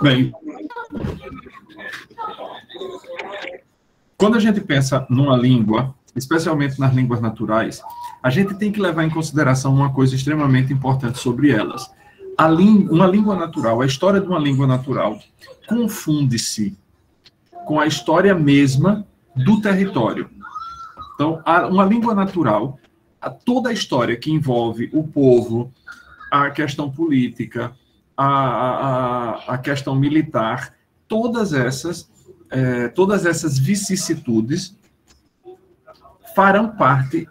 Bem, quando a gente pensa numa língua, especialmente nas línguas naturais, a gente tem que levar em consideração uma coisa extremamente importante sobre elas. Uma língua natural, a história de uma língua natural, confunde-se com a história mesma do território. Então, uma língua natural, toda a história que envolve o povo, a questão política, a questão militar, todas essas vicissitudes farão parte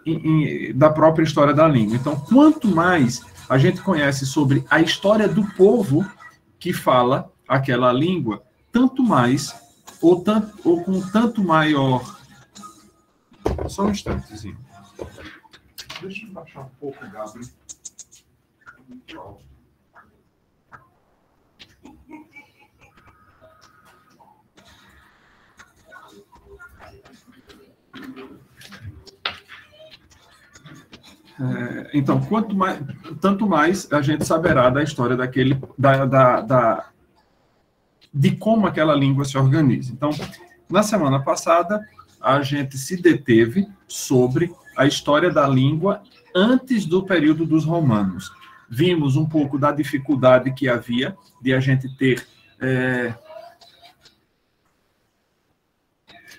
da própria história da língua. Então, quanto mais a gente conhece sobre a história do povo que fala aquela língua, tanto mais, ou com tanto maior... Só um instantezinho. Deixa eu baixar um pouco, Gabriel. Então, tanto mais a gente saberá da história de como aquela língua se organiza. Então, na semana passada, a gente se deteve sobre a história da língua antes do período dos romanos. Vimos um pouco da dificuldade que havia de a gente ter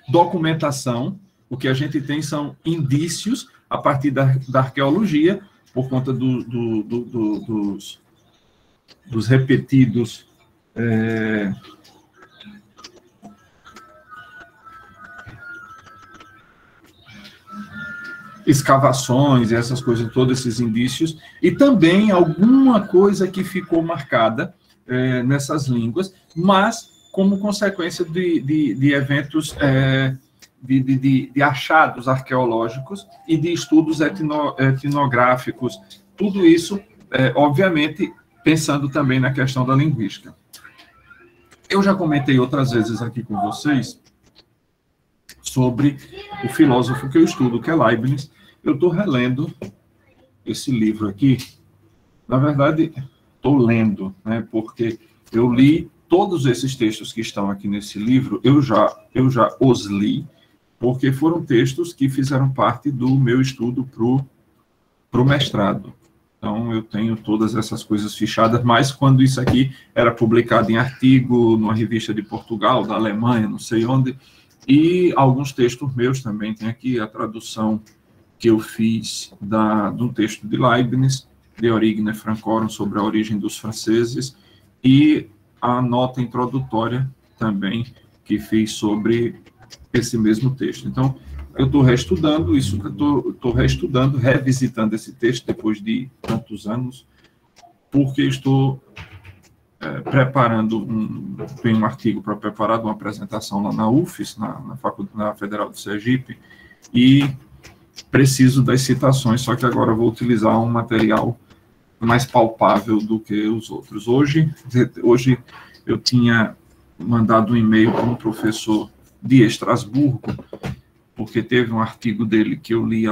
documentação. O que a gente tem são indícios a partir da arqueologia, por conta dos repetidos escavações, essas coisas, todos esses indícios, e também alguma coisa que ficou marcada nessas línguas, mas como consequência de eventos... De achados arqueológicos e de estudos etnográficos, tudo isso, obviamente, pensando também na questão da linguística. Eu já comentei outras vezes aqui com vocês sobre o filósofo que eu estudo, que é Leibniz. Eu estou relendo esse livro aqui, na verdade, estou lendo, né, porque eu li todos esses textos que estão aqui nesse livro, eu já os li, porque foram textos que fizeram parte do meu estudo para o mestrado. Então, eu tenho todas essas coisas fichadas, mas quando isso aqui era publicado em artigo, numa revista de Portugal, da Alemanha, não sei onde, e alguns textos meus também. Tem aqui a tradução que eu fiz de um texto de Leibniz, De Origine Francorum, sobre a origem dos franceses, e a nota introdutória também, que fiz sobre esse mesmo texto. Então, eu estou reestudando isso, estou reestudando, revisitando esse texto depois de tantos anos, porque estou preparando tem um artigo para preparar uma apresentação lá na UFES, na Federal do Sergipe, e preciso das citações, só que agora eu vou utilizar um material mais palpável do que os outros. Hoje eu tinha mandado um e-mail para um professor de Estrasburgo, porque teve um artigo dele que eu li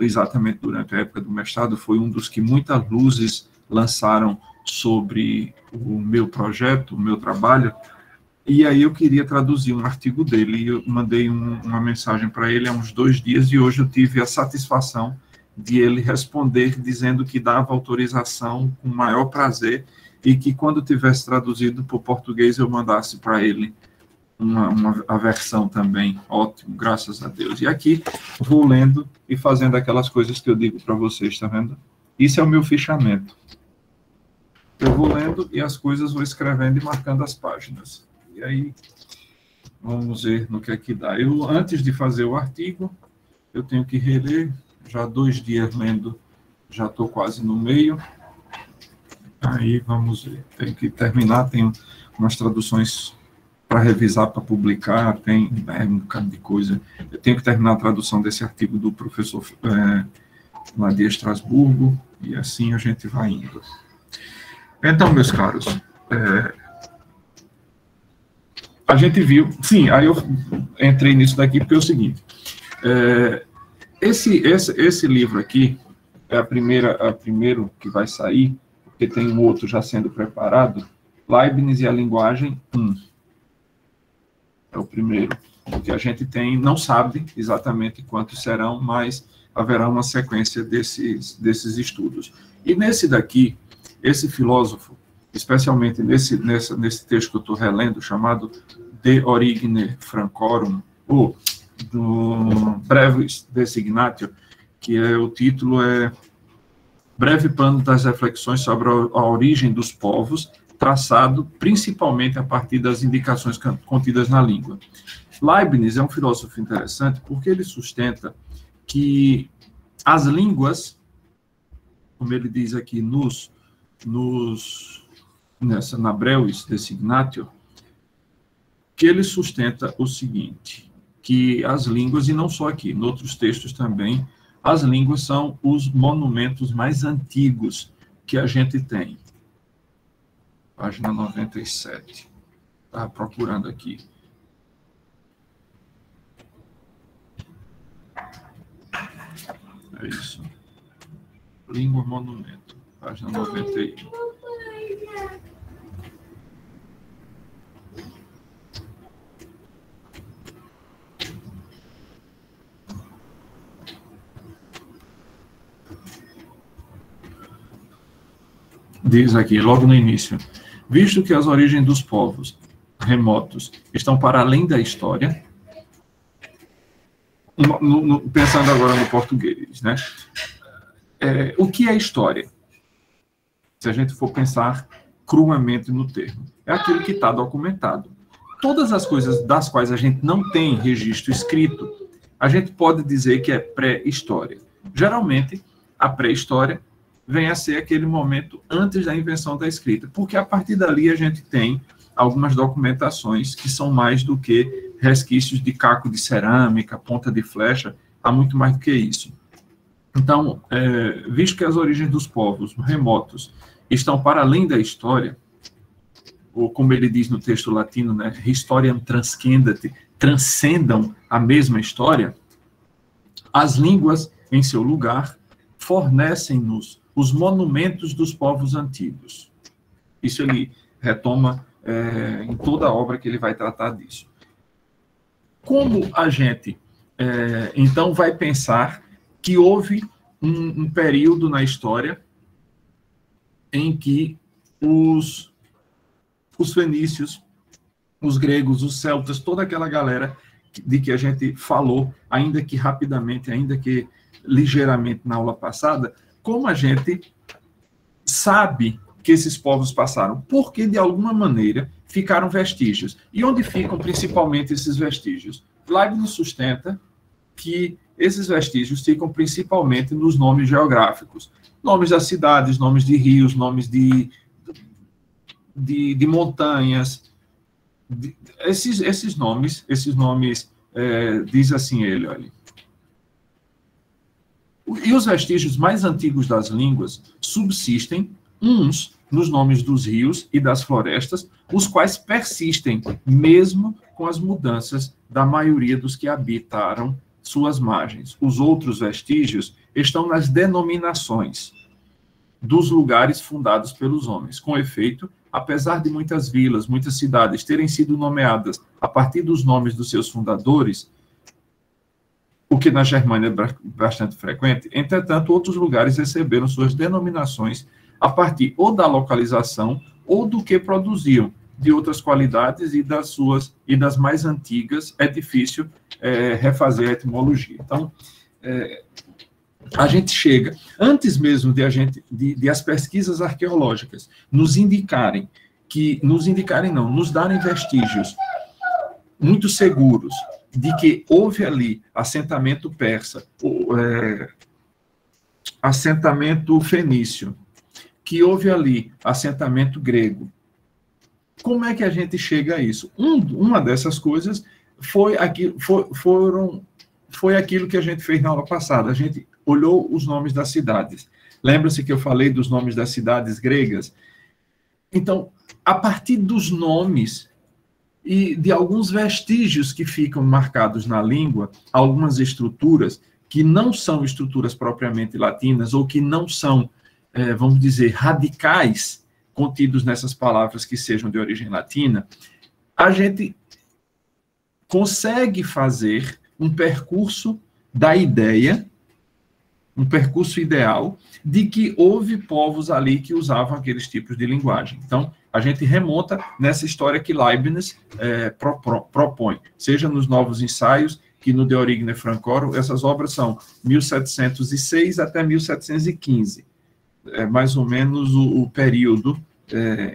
exatamente durante a época do mestrado, foi um dos que muitas luzes lançaram sobre o meu projeto, o meu trabalho, e aí eu queria traduzir um artigo dele, e eu mandei uma mensagem para ele há uns 2 dias, e hoje eu tive a satisfação de ele responder, dizendo que dava autorização com o maior prazer, e que quando tivesse traduzido para o português eu mandasse para ele a versão também. Ótimo, graças a Deus. E aqui vou lendo e fazendo aquelas coisas que eu digo para vocês, tá vendo? Isso é o meu fichamento. Eu vou lendo e as coisas vou escrevendo e marcando as páginas. E aí, vamos ver no que é que dá. Antes de fazer o artigo, eu tenho que reler, já 2 dias lendo, já estou quase no meio. Aí, vamos ver. Tenho que terminar, tenho umas traduções para revisar, para publicar, tem um bocado de coisa. Eu tenho que terminar a tradução desse artigo do professor lá de Estrasburgo, e assim a gente vai indo. Então, meus caros, a gente viu... Sim, aí eu entrei nisso daqui porque é o seguinte, esse livro aqui, é a primeiro que vai sair, porque tem um outro já sendo preparado. Leibniz e a linguagem 1. É o primeiro. O que a gente tem, não sabe exatamente quantos serão, mas haverá uma sequência desses estudos. E nesse daqui, esse filósofo, especialmente nesse texto que eu estou relendo, chamado De Origine Francorum, ou do Brevis Designatio, que o título é Breve Plano das Reflexões sobre a Origem dos Povos, traçado principalmente a partir das indicações contidas na língua. Leibniz é um filósofo interessante porque ele sustenta que as línguas, como ele diz aqui na Brevis Designatio, que ele sustenta o seguinte, que as línguas, e não só aqui, em outros textos também, as línguas são os monumentos mais antigos que a gente tem. Página 97. Estava procurando aqui. É isso. Língua monumento. Página 91. Diz aqui, logo no início, visto que as origens dos povos remotos estão para além da história, pensando agora no português, né? O que é história? Se a gente for pensar cruamente no termo, é aquilo que está documentado. Todas as coisas das quais a gente não tem registro escrito, a gente pode dizer que é pré-história. Geralmente, a pré-história vem a ser aquele momento antes da invenção da escrita, porque a partir dali a gente tem algumas documentações que são mais do que resquícios de caco de cerâmica, ponta de flecha, há muito mais do que isso. Então, visto que as origens dos povos remotos estão para além da história, ou como ele diz no texto latino, né, historiam transcendet, transcendam a mesma história, as línguas, em seu lugar, fornecem-nos os monumentos dos povos antigos. Isso ele retoma em toda a obra que ele vai tratar disso. Como a gente, então, vai pensar que houve um período na história em que os fenícios, os gregos, os celtas, toda aquela galera de que a gente falou, ainda que rapidamente, ainda que ligeiramente na aula passada, como a gente sabe que esses povos passaram? Porque, de alguma maneira, ficaram vestígios. E onde ficam principalmente esses vestígios? Leibniz sustenta que esses vestígios ficam principalmente nos nomes geográficos. Nomes das cidades, nomes de rios, nomes de montanhas. Esses nomes, diz assim ele, olha. E os vestígios mais antigos das línguas subsistem, uns nos nomes dos rios e das florestas, os quais persistem, mesmo com as mudanças da maioria dos que habitaram suas margens. Os outros vestígios estão nas denominações dos lugares fundados pelos homens. Com efeito, apesar de muitas vilas, muitas cidades terem sido nomeadas a partir dos nomes dos seus fundadores, o que na Germânia é bastante frequente, entretanto, outros lugares receberam suas denominações a partir ou da localização ou do que produziam, de outras qualidades e das mais antigas. É difícil refazer a etimologia. Então, a gente chega, antes mesmo de as pesquisas arqueológicas nos darem vestígios muito seguros de que houve ali assentamento persa, assentamento fenício, que houve ali assentamento grego. Como é que a gente chega a isso? Uma dessas coisas foi aquilo que a gente fez na aula passada. A gente olhou os nomes das cidades. Lembra-se que eu falei dos nomes das cidades gregas? Então, a partir dos nomes e de alguns vestígios que ficam marcados na língua, algumas estruturas que não são estruturas propriamente latinas, ou que não são, vamos dizer, radicais, contidos nessas palavras que sejam de origem latina, a gente consegue fazer um percurso da ideia, um percurso ideal, de que houve povos ali que usavam aqueles tipos de linguagem. Então, a gente remonta nessa história que Leibniz propõe, seja nos Novos Ensaios, que no De Origine Francorum, essas obras são 1706 até 1715, mais ou menos o período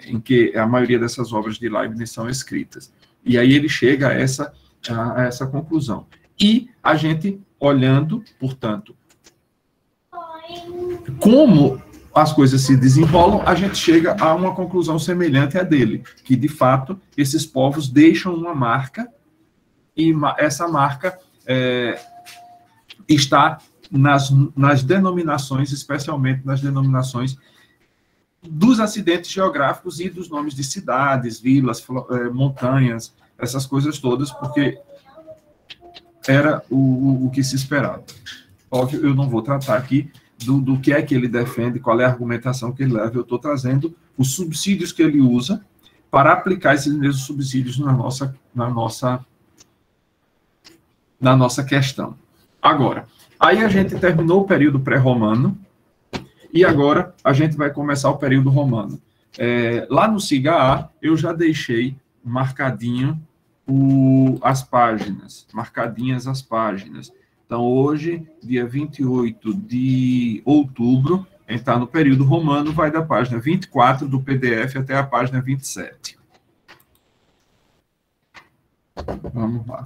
em que a maioria dessas obras de Leibniz são escritas. E aí ele chega a essa conclusão. E a gente, olhando, portanto, como as coisas se desenrolam, a gente chega a uma conclusão semelhante à dele, que, de fato, esses povos deixam uma marca, e essa marca está nas denominações, especialmente nas denominações dos acidentes geográficos e dos nomes de cidades, vilas, montanhas, essas coisas todas, porque era o que se esperava. Óbvio, eu não vou tratar aqui do que é que ele defende, qual é a argumentação que ele leva, eu estou trazendo os subsídios que ele usa para aplicar esses mesmos subsídios na nossa questão. Agora, aí a gente terminou o período pré-romano, e agora a gente vai começar o período romano. Lá no SIGA A, eu já deixei marcadinho as páginas, marcadinhas as páginas. Então, hoje, dia 28 de outubro, a gente está no período romano, vai da página 24 do PDF até a página 27. Vamos lá.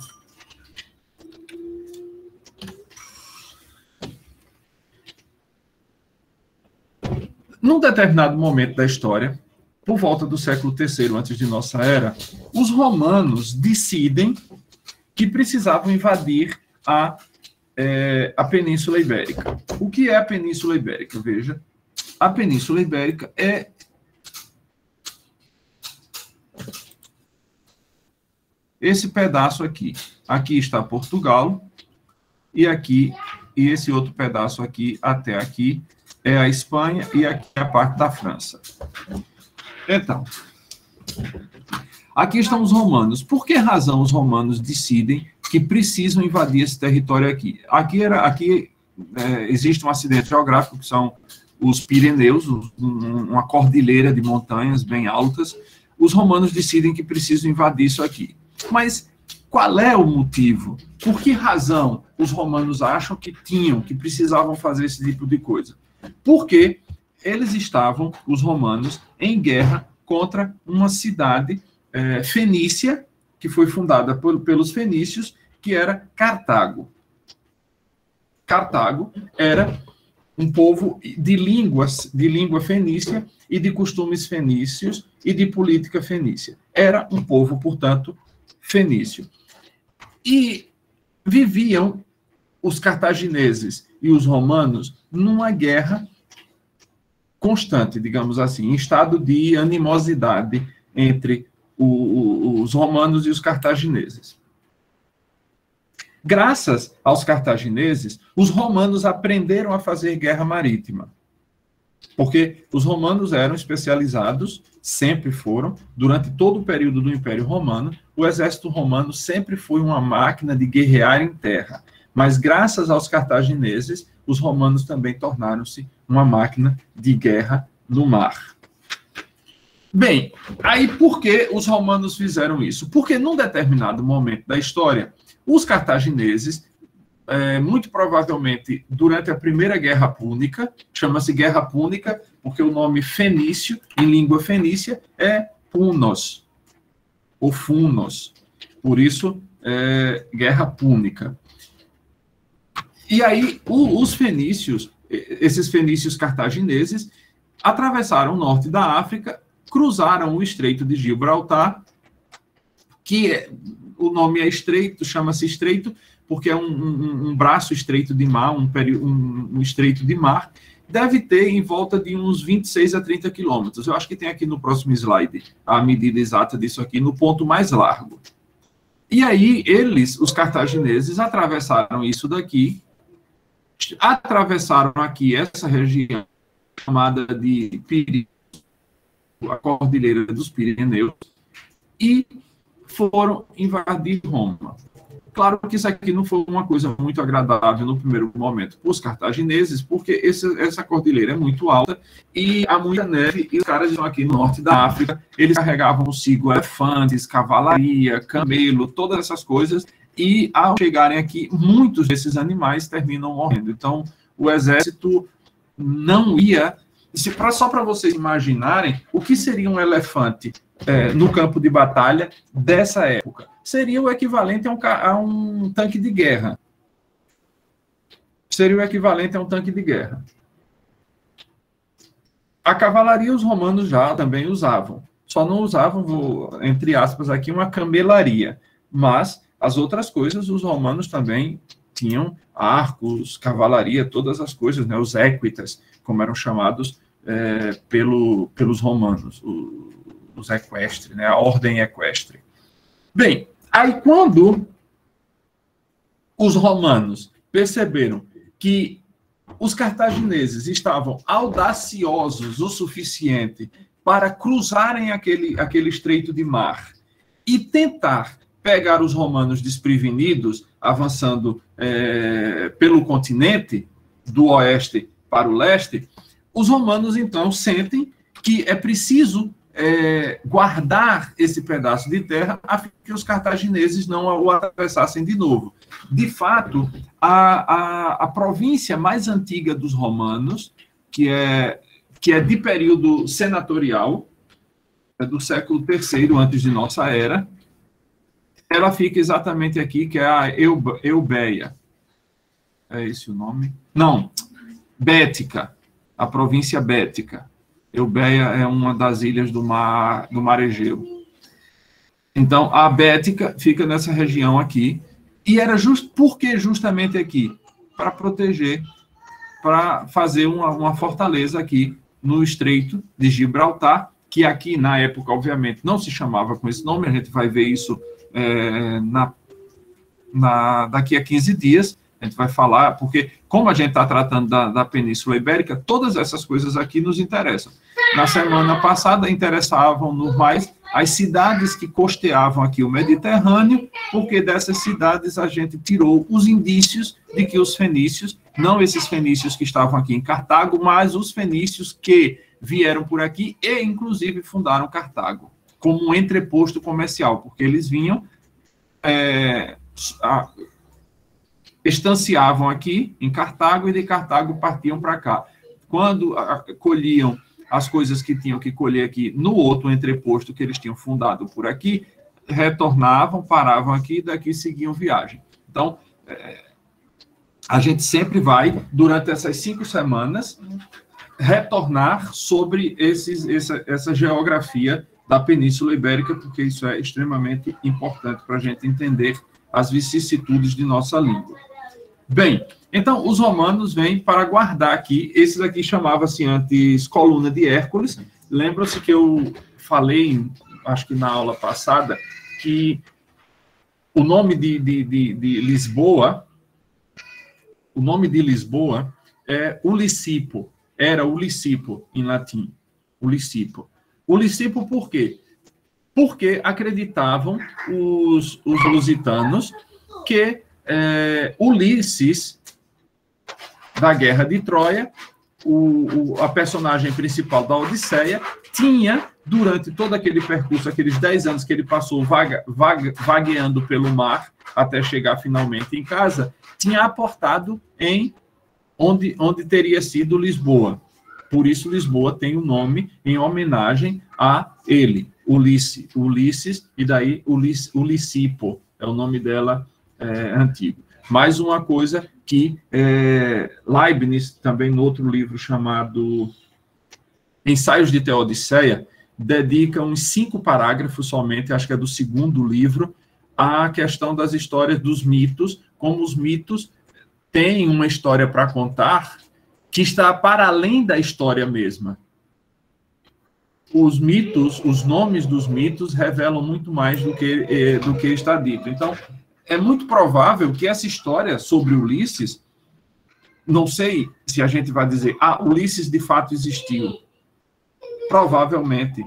Num determinado momento da história, por volta do século III antes de nossa era, os romanos decidem que precisavam invadir a Península Ibérica. O que é a Península Ibérica? Veja, a Península Ibérica é esse pedaço aqui. Aqui está Portugal, e esse outro pedaço aqui até aqui é a Espanha, e aqui é a parte da França. Então, aqui estão os romanos. Por que razão os romanos decidem que precisam invadir esse território aqui? Aqui existe um acidente geográfico, que são os Pirineus, uma cordilheira de montanhas bem altas. Os romanos decidem que precisam invadir isso aqui. Mas qual é o motivo? Por que razão os romanos acham que precisavam fazer esse tipo de coisa? Porque eles estavam, os romanos, em guerra contra uma cidade fenícia, que foi fundada pelos fenícios, que era Cartago. Cartago era um povo de língua fenícia e de costumes fenícios e de política fenícia. Era um povo, portanto, fenício. E viviam os cartagineses e os romanos numa guerra constante, digamos assim, em estado de animosidade entre os romanos e os cartagineses. Graças aos cartagineses, os romanos aprenderam a fazer guerra marítima. Porque os romanos eram especializados, sempre foram, durante todo o período do Império Romano, o exército romano sempre foi uma máquina de guerrear em terra. Mas graças aos cartagineses, os romanos também tornaram-se uma máquina de guerra no mar. Bem, aí por que os romanos fizeram isso? Porque num determinado momento da história, os cartagineses, muito provavelmente durante a Primeira Guerra Púnica, chama-se Guerra Púnica, porque o nome fenício, em língua fenícia, é Punos, ou Funos. Por isso, Guerra Púnica. E aí, os fenícios, esses fenícios cartagineses, atravessaram o norte da África, cruzaram o Estreito de Gibraltar, que o nome é estreito, chama-se estreito, porque é um braço estreito de mar, um estreito de mar, deve ter em volta de uns 26 a 30 quilômetros. Eu acho que tem aqui no próximo slide a medida exata disso aqui, no ponto mais largo. E aí, os cartagineses, atravessaram isso daqui, atravessaram aqui essa região chamada de Pirineus, a Cordilheira dos Pirineus, e foram invadir Roma. Claro que isso aqui não foi uma coisa muito agradável no primeiro momento para os cartagineses, porque essa cordilheira é muito alta e há muita neve, e os caras estão aqui no norte da África, eles carregavam consigo elefantes, cavalaria, camelo, todas essas coisas, e ao chegarem aqui, muitos desses animais terminam morrendo. Então, o exército não ia... Só para vocês imaginarem o que seria um elefante no campo de batalha dessa época. Seria o equivalente a um tanque de guerra. Seria o equivalente a um tanque de guerra. A cavalaria os romanos já também usavam. Só não usavam, entre aspas, aqui uma camelaria. Mas as outras coisas os romanos também tinham arcos, cavalaria, todas as coisas, né? Os equitas, como eram chamados pelos romanos, os equestres, né? A ordem equestre. Bem, aí quando os romanos perceberam que os cartagineses estavam audaciosos o suficiente para cruzarem aquele estreito de mar e tentar pegar os romanos desprevenidos, avançando pelo continente, do oeste para o leste, os romanos, então, sentem que é preciso guardar esse pedaço de terra a fim que os cartagineses não o atravessassem de novo. De fato, a província mais antiga dos romanos, que é de período senatorial, é do século III antes de nossa era, ela fica exatamente aqui, que é a Eubéia. É esse o nome? Não, Bética, a província Bética. Eubéia é uma das ilhas do mar Egeu. Então, a Bética fica nessa região aqui, e era porque justamente aqui? Para proteger, para fazer uma fortaleza aqui no Estreito de Gibraltar, que aqui, na época, obviamente, não se chamava com esse nome, a gente vai ver isso daqui a 15 dias, a gente vai falar, porque como a gente está tratando da Península Ibérica, todas essas coisas aqui nos interessam. Na semana passada, interessavam-nos mais as cidades que costeavam aqui o Mediterrâneo, porque dessas cidades a gente tirou os indícios de que os fenícios, não esses fenícios que estavam aqui em Cartago, mas os fenícios que vieram por aqui e, inclusive, fundaram Cartago, como um entreposto comercial, porque eles vinham... estanciavam aqui em Cartago e de Cartago partiam para cá. Quando colhiam as coisas que tinham que colher aqui no outro entreposto que eles tinham fundado por aqui, retornavam, paravam aqui e daqui seguiam viagem. Então, a gente sempre vai, durante essas 5 semanas, retornar sobre essa geografia da Península Ibérica, porque isso é extremamente importante para a gente entender as vicissitudes de nossa língua. Bem, então, os romanos vêm para guardar aqui, esses aqui chamava-se antes Coluna de Hércules. Lembra-se que eu falei, acho que na aula passada, que o nome de Lisboa, é Ulicipo, era Ulicipo em latim, Ulicipo. Ulicipo por quê? Porque acreditavam os lusitanos que Ulisses, da Guerra de Troia, a personagem principal da Odisseia, tinha, durante todo aquele percurso, aqueles 10 anos que ele passou vagueando pelo mar, até chegar finalmente em casa, tinha aportado em onde teria sido Lisboa. Por isso, Lisboa tem o nome em homenagem a ele, Ulisses, e daí Ulicipo, é o nome dela antigo. Mais uma coisa que Leibniz, também no outro livro chamado Ensaios de Teodiceia, dedica uns 5 parágrafos somente, acho que é do 2º livro, à questão das histórias dos mitos, como os mitos têm uma história para contar que está para além da história mesma. Os mitos, os nomes dos mitos revelam muito mais do que está dito. Então, é muito provável que essa história sobre Ulisses Não sei se a gente vai dizer, Ulisses de fato existiu. Provavelmente,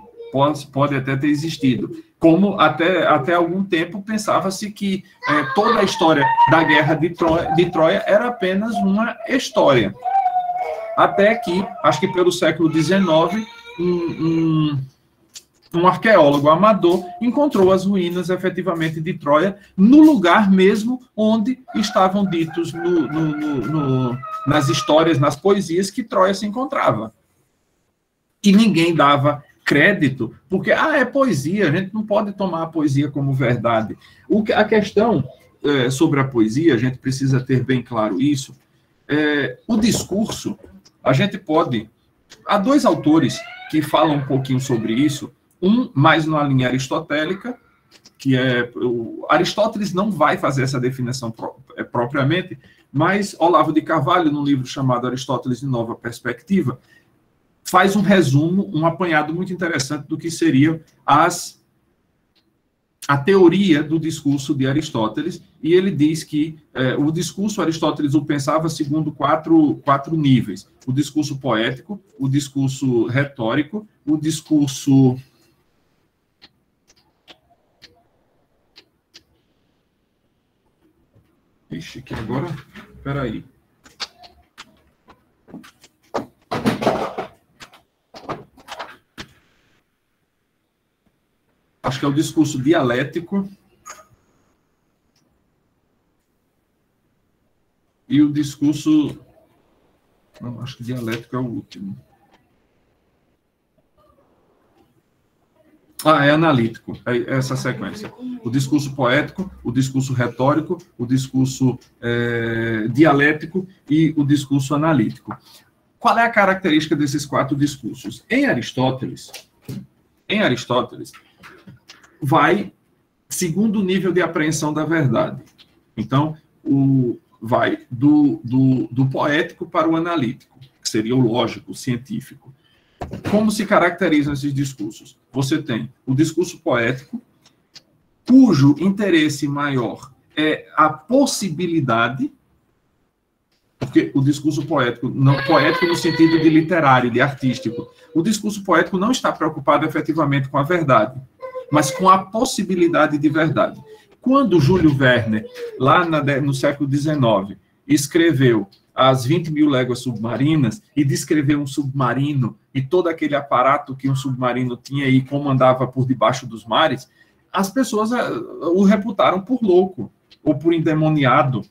pode até ter existido. Como até algum tempo pensava-se que toda a história da guerra de Troia era apenas uma história. Até que, acho que pelo século XIX, um arqueólogo amador encontrou as ruínas, efetivamente, de Troia, no lugar mesmo onde estavam ditos nas histórias, nas poesias, que Troia se encontrava. E ninguém dava crédito, porque, é poesia, a gente não pode tomar a poesia como verdade. A questão sobre a poesia, a gente precisa ter bem claro isso, o discurso, a gente pode... Há dois autores que falam um pouquinho sobre isso, um mais na linha aristotélica, que Aristóteles não vai fazer essa definição propriamente, mas Olavo de Carvalho, num livro chamado Aristóteles de Nova Perspectiva, faz um resumo, um apanhado muito interessante do que seria a teoria do discurso de Aristóteles, e ele diz que o discurso, Aristóteles o pensava segundo quatro níveis: o discurso poético, o discurso retórico, o discurso... Ixi, que agora... Espera aí. Acho que é o discurso dialético e o discurso... Não, acho que dialético é o último. É analítico, é essa sequência. O discurso poético, o discurso retórico, o discurso dialético e o discurso analítico. Qual é a característica desses quatro discursos? Em Aristóteles, vai segundo nível de apreensão da verdade. Então, vai do poético para o analítico, que seria o lógico, o científico. Como se caracterizam esses discursos? Você tem o discurso poético, cujo interesse maior é a possibilidade, porque o discurso poético, não poético no sentido de literário, de artístico, o discurso poético não está preocupado efetivamente com a verdade, mas com a possibilidade de verdade. Quando Júlio Verne, lá no século XIX, escreveu As 20.000 Léguas Submarinas e descreveu um submarino e todo aquele aparato que um submarino tinha e como andava por debaixo dos mares, as pessoas o reputaram por louco ou por endemoniado.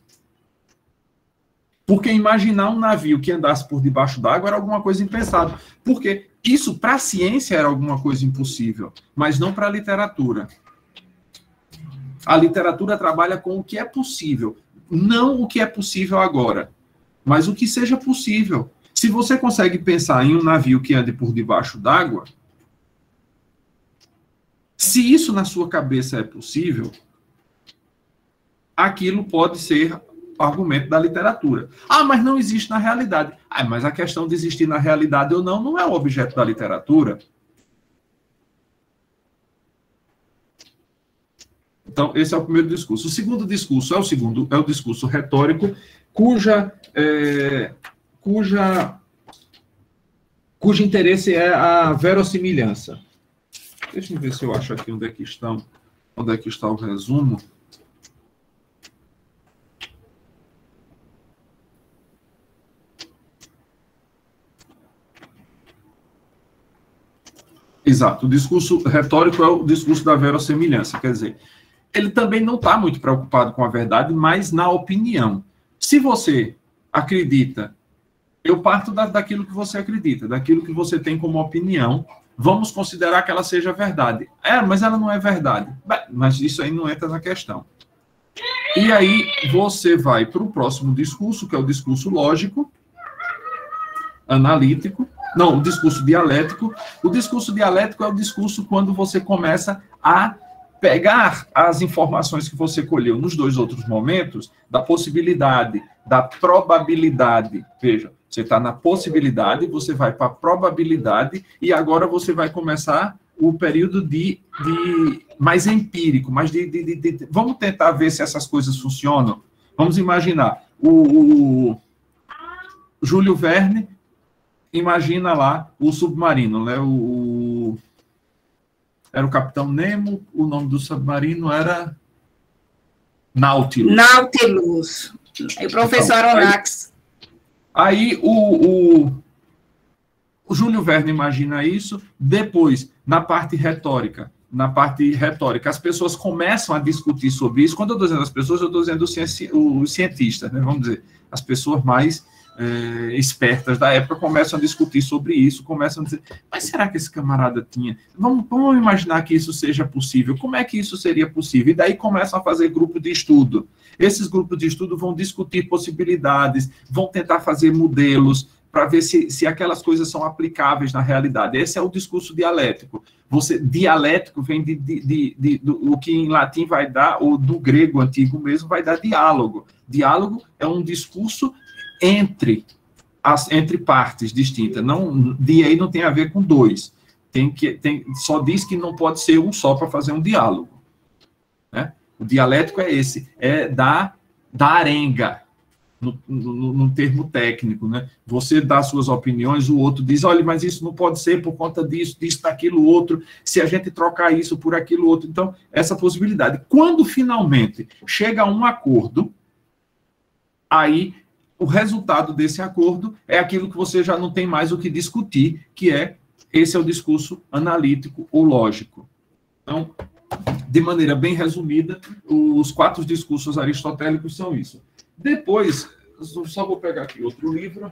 Porque imaginar um navio que andasse por debaixo d'água era alguma coisa impensada. Porque isso, para a ciência, era alguma coisa impossível, mas não para a literatura. A literatura trabalha com o que é possível, não o que é possível agora, mas o que seja possível. Se você consegue pensar em um navio que ande por debaixo d'água, se isso na sua cabeça é possível, aquilo pode ser argumento da literatura. Mas não existe na realidade. Mas a questão de existir na realidade ou não é o objeto da literatura. Então, esse é o primeiro discurso. O segundo discurso é o discurso retórico, cujo interesse é a verossimilhança. Deixa eu ver se eu acho aqui onde é que está o resumo. Exato, o discurso retórico é o discurso da verossimilhança, quer dizer, ele também não está muito preocupado com a verdade, mas na opinião. Se você acredita, eu parto daquilo que você acredita, daquilo que você tem como opinião, vamos considerar que ela seja verdade. Mas ela não é verdade. Mas isso aí não entra na questão. E aí você vai para o próximo discurso, que é o discurso lógico, analítico, não, o discurso dialético. O discurso dialético é o discurso quando você começa a pegar as informações que você colheu nos dois outros momentos, da possibilidade, da probabilidade. Veja, você está na possibilidade, você vai para a probabilidade, e agora você vai começar o período mais empírico, vamos tentar ver se essas coisas funcionam. Vamos imaginar, Júlio Verne imagina lá o submarino, né? Era o Capitão Nemo, o nome do submarino era Nautilus. Nautilus. E o professor Aronnax. Aí o Júlio Verne imagina isso, depois, na parte retórica, as pessoas começam a discutir sobre isso. Quando eu estou dizendo as pessoas, eu estou dizendo os cientistas, né? Vamos dizer, as pessoas mais espertas da época começam a discutir sobre isso, começam a dizer, mas será que esse camarada tinha? Vamos imaginar que isso seja possível, como é que isso seria possível? E daí começam a fazer grupo de estudo. Esses grupos de estudo vão discutir possibilidades, vão tentar fazer modelos, para ver se aquelas coisas são aplicáveis na realidade. Esse é o discurso dialético. Dialético vem do que em latim vai dar, ou do grego antigo mesmo, vai dar diálogo. Diálogo é um discurso entre partes distintas. Aí não tem a ver com dois. Só diz que não pode ser um só para fazer um diálogo. Né? O dialético é esse, é da arenga, no termo técnico, né? Você dá suas opiniões, o outro diz, olha, mas isso não pode ser por conta disso, daquilo, outro, se a gente trocar isso por aquilo, outro. Então, essa possibilidade. Quando finalmente chega a um acordo, aí o resultado desse acordo é aquilo que você já não tem mais o que discutir, esse é o discurso analítico ou lógico. Então, de maneira bem resumida, os 4 discursos aristotélicos são isso. Depois, só vou pegar aqui outro livro.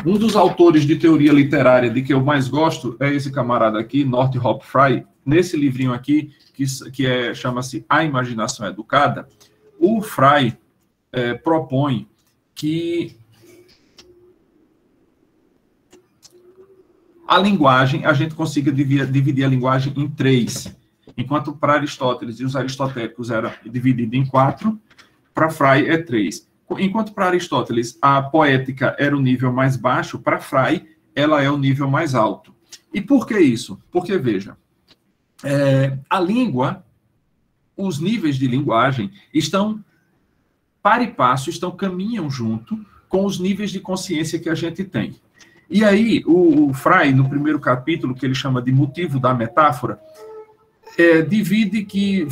Um dos autores de teoria literária de que eu mais gosto é esse camarada aqui, Northrop Frye. Nesse livrinho aqui, chama-se A Imaginação Educada, o Frye propõe que a linguagem, a gente consiga dividir a linguagem em 3. Enquanto para Aristóteles e os aristotélicos era dividido em 4, para Frye é 3. Enquanto para Aristóteles a poética era o nível mais baixo, para Frye ela é o nível mais alto. E por que isso? Porque, veja, a língua, os níveis de linguagem estão par e passo, caminham junto com os níveis de consciência que a gente tem. E aí, o Frye, no primeiro capítulo, que ele chama de motivo da metáfora, divide que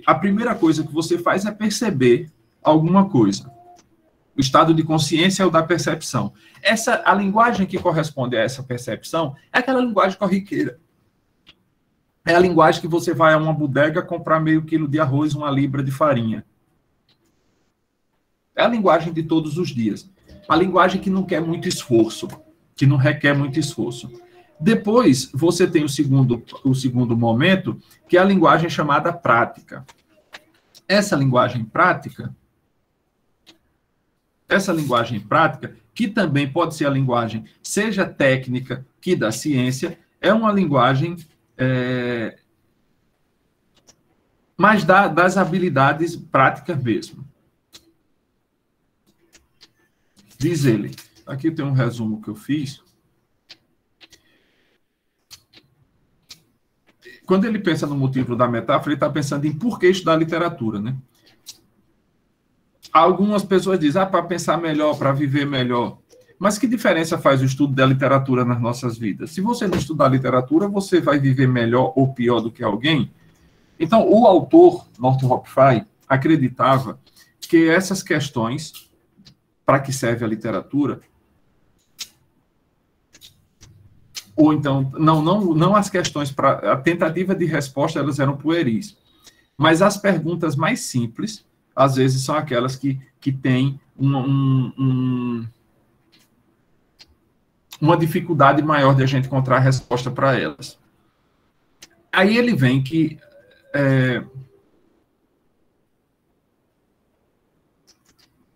a primeira coisa que você faz é perceber alguma coisa. O estado de consciência é o da percepção. A linguagem que corresponde a essa percepção é aquela linguagem corriqueira. É a linguagem que você vai a uma bodega comprar meio quilo de arroz, 1 libra de farinha. É a linguagem de todos os dias. A linguagem que não quer muito esforço, que não requer muito esforço. Depois, você tem o segundo momento, que é a linguagem chamada prática. Essa linguagem prática, que também pode ser a linguagem, seja técnica, que da ciência, é uma linguagem mais das habilidades práticas mesmo. Diz ele, aqui tem um resumo que eu fiz. Quando ele pensa no motivo da metáfora, ele está pensando em por que estudar literatura, né? Algumas pessoas dizem, para pensar melhor, para viver melhor. Mas que diferença faz o estudo da literatura nas nossas vidas? Se você não estudar literatura, você vai viver melhor ou pior do que alguém? Então, o autor, Northrop Frye, acreditava que essas questões, para que serve a literatura, ou então, não as questões, a tentativa de resposta, elas eram pueris. Mas as perguntas mais simples, às vezes, são aquelas que têm uma dificuldade maior de a gente encontrar a resposta para elas. Aí ele vem que...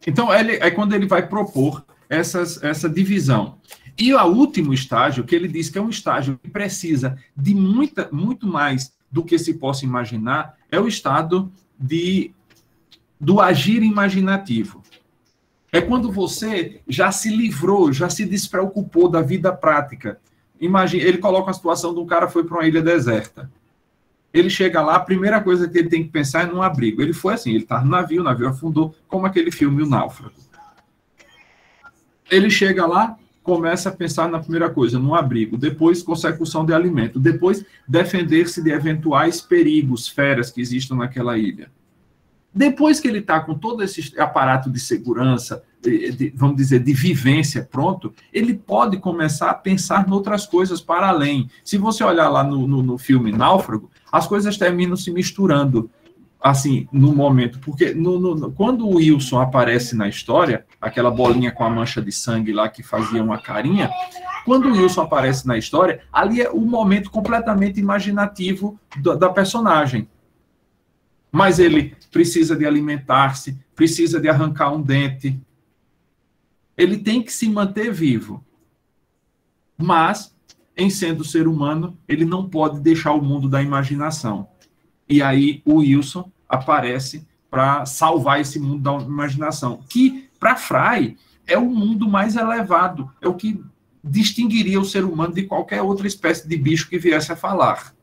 Então, é quando ele vai propor essa divisão. E o último estágio, que ele diz que é um estágio que precisa de muito mais do que se possa imaginar, é o estado do agir imaginativo. É quando você já se livrou, já se despreocupou da vida prática. Imagina, ele coloca a situação de um cara que foi para uma ilha deserta. Ele chega lá, a primeira coisa que ele tem que pensar é num abrigo. Ele foi assim, ele está no navio, o navio afundou, como aquele filme, O Náufrago. Ele chega lá, começa a pensar na primeira coisa, num abrigo, depois consecução de alimento, depois defender-se de eventuais perigos, feras que existam naquela ilha. Depois que ele está com todo esse aparato de segurança, vamos dizer, de vivência pronto, ele pode começar a pensar em outras coisas para além. Se você olhar lá no filme Náufrago, as coisas terminam se misturando, assim, no momento. Porque quando o Wilson aparece na história, aquela bolinha com a mancha de sangue lá que fazia uma carinha, quando o Wilson aparece na história, ali é o momento completamente imaginativo da personagem. Mas ele precisa de alimentar-se, precisa de arrancar um dente. Ele tem que se manter vivo. Mas, em sendo ser humano, ele não pode deixar o mundo da imaginação. E aí o Wilson aparece para salvar esse mundo da imaginação, que, para Fry, é o mundo mais elevado, é o que distinguiria o ser humano de qualquer outra espécie de bicho que viesse a falar.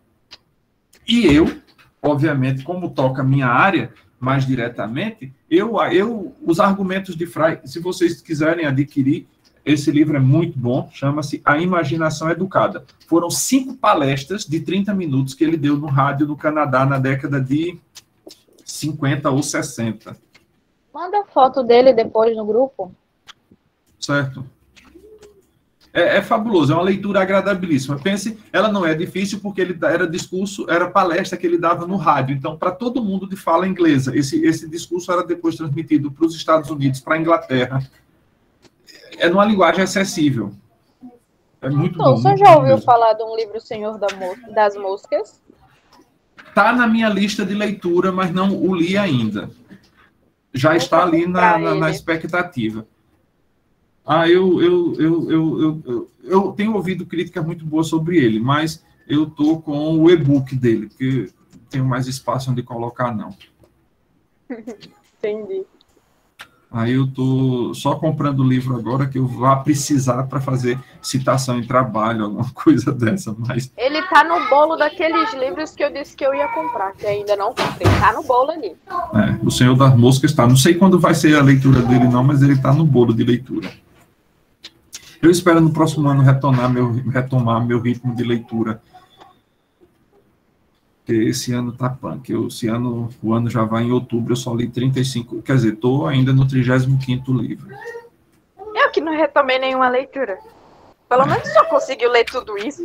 E eu, obviamente, como toca a minha área mais diretamente, os argumentos de Fry, se vocês quiserem adquirir, esse livro é muito bom, chama-se A Imaginação Educada. Foram 5 palestras de 30 minutos que ele deu no rádio do Canadá na década de 50 ou 60. Manda foto dele depois no grupo. Certo. É fabuloso, é uma leitura agradabilíssima. Pense, ela não é difícil porque era palestra que ele dava no rádio. Então, para todo mundo de fala inglesa, esse discurso era depois transmitido para os Estados Unidos, para a Inglaterra. É numa linguagem acessível. É muito bom. Você já ouviu falar de um livro Senhor das Moscas? Está na minha lista de leitura, mas não o li ainda. Já está ali na expectativa. Eu tenho ouvido críticas muito boas sobre ele, mas eu estou com o e-book dele, porque não tenho mais espaço onde colocar, não. Entendi. Aí eu estou só comprando o livro agora que eu vá precisar para fazer citação em trabalho, alguma coisa dessa. Mas... Ele está no bolo daqueles livros que eu disse que eu ia comprar, que ainda não comprei. Está no bolo ali. O Senhor das Moscas está. Não sei quando vai ser a leitura dele, não, mas ele está no bolo de leitura. Eu espero no próximo ano retomar meu ritmo de leitura. Porque esse ano tá punk. O ano já vai em outubro, eu só li 35, quer dizer, estou ainda no 35º livro. Eu que não retomei nenhuma leitura. Pelo menos só conseguiu ler tudo isso.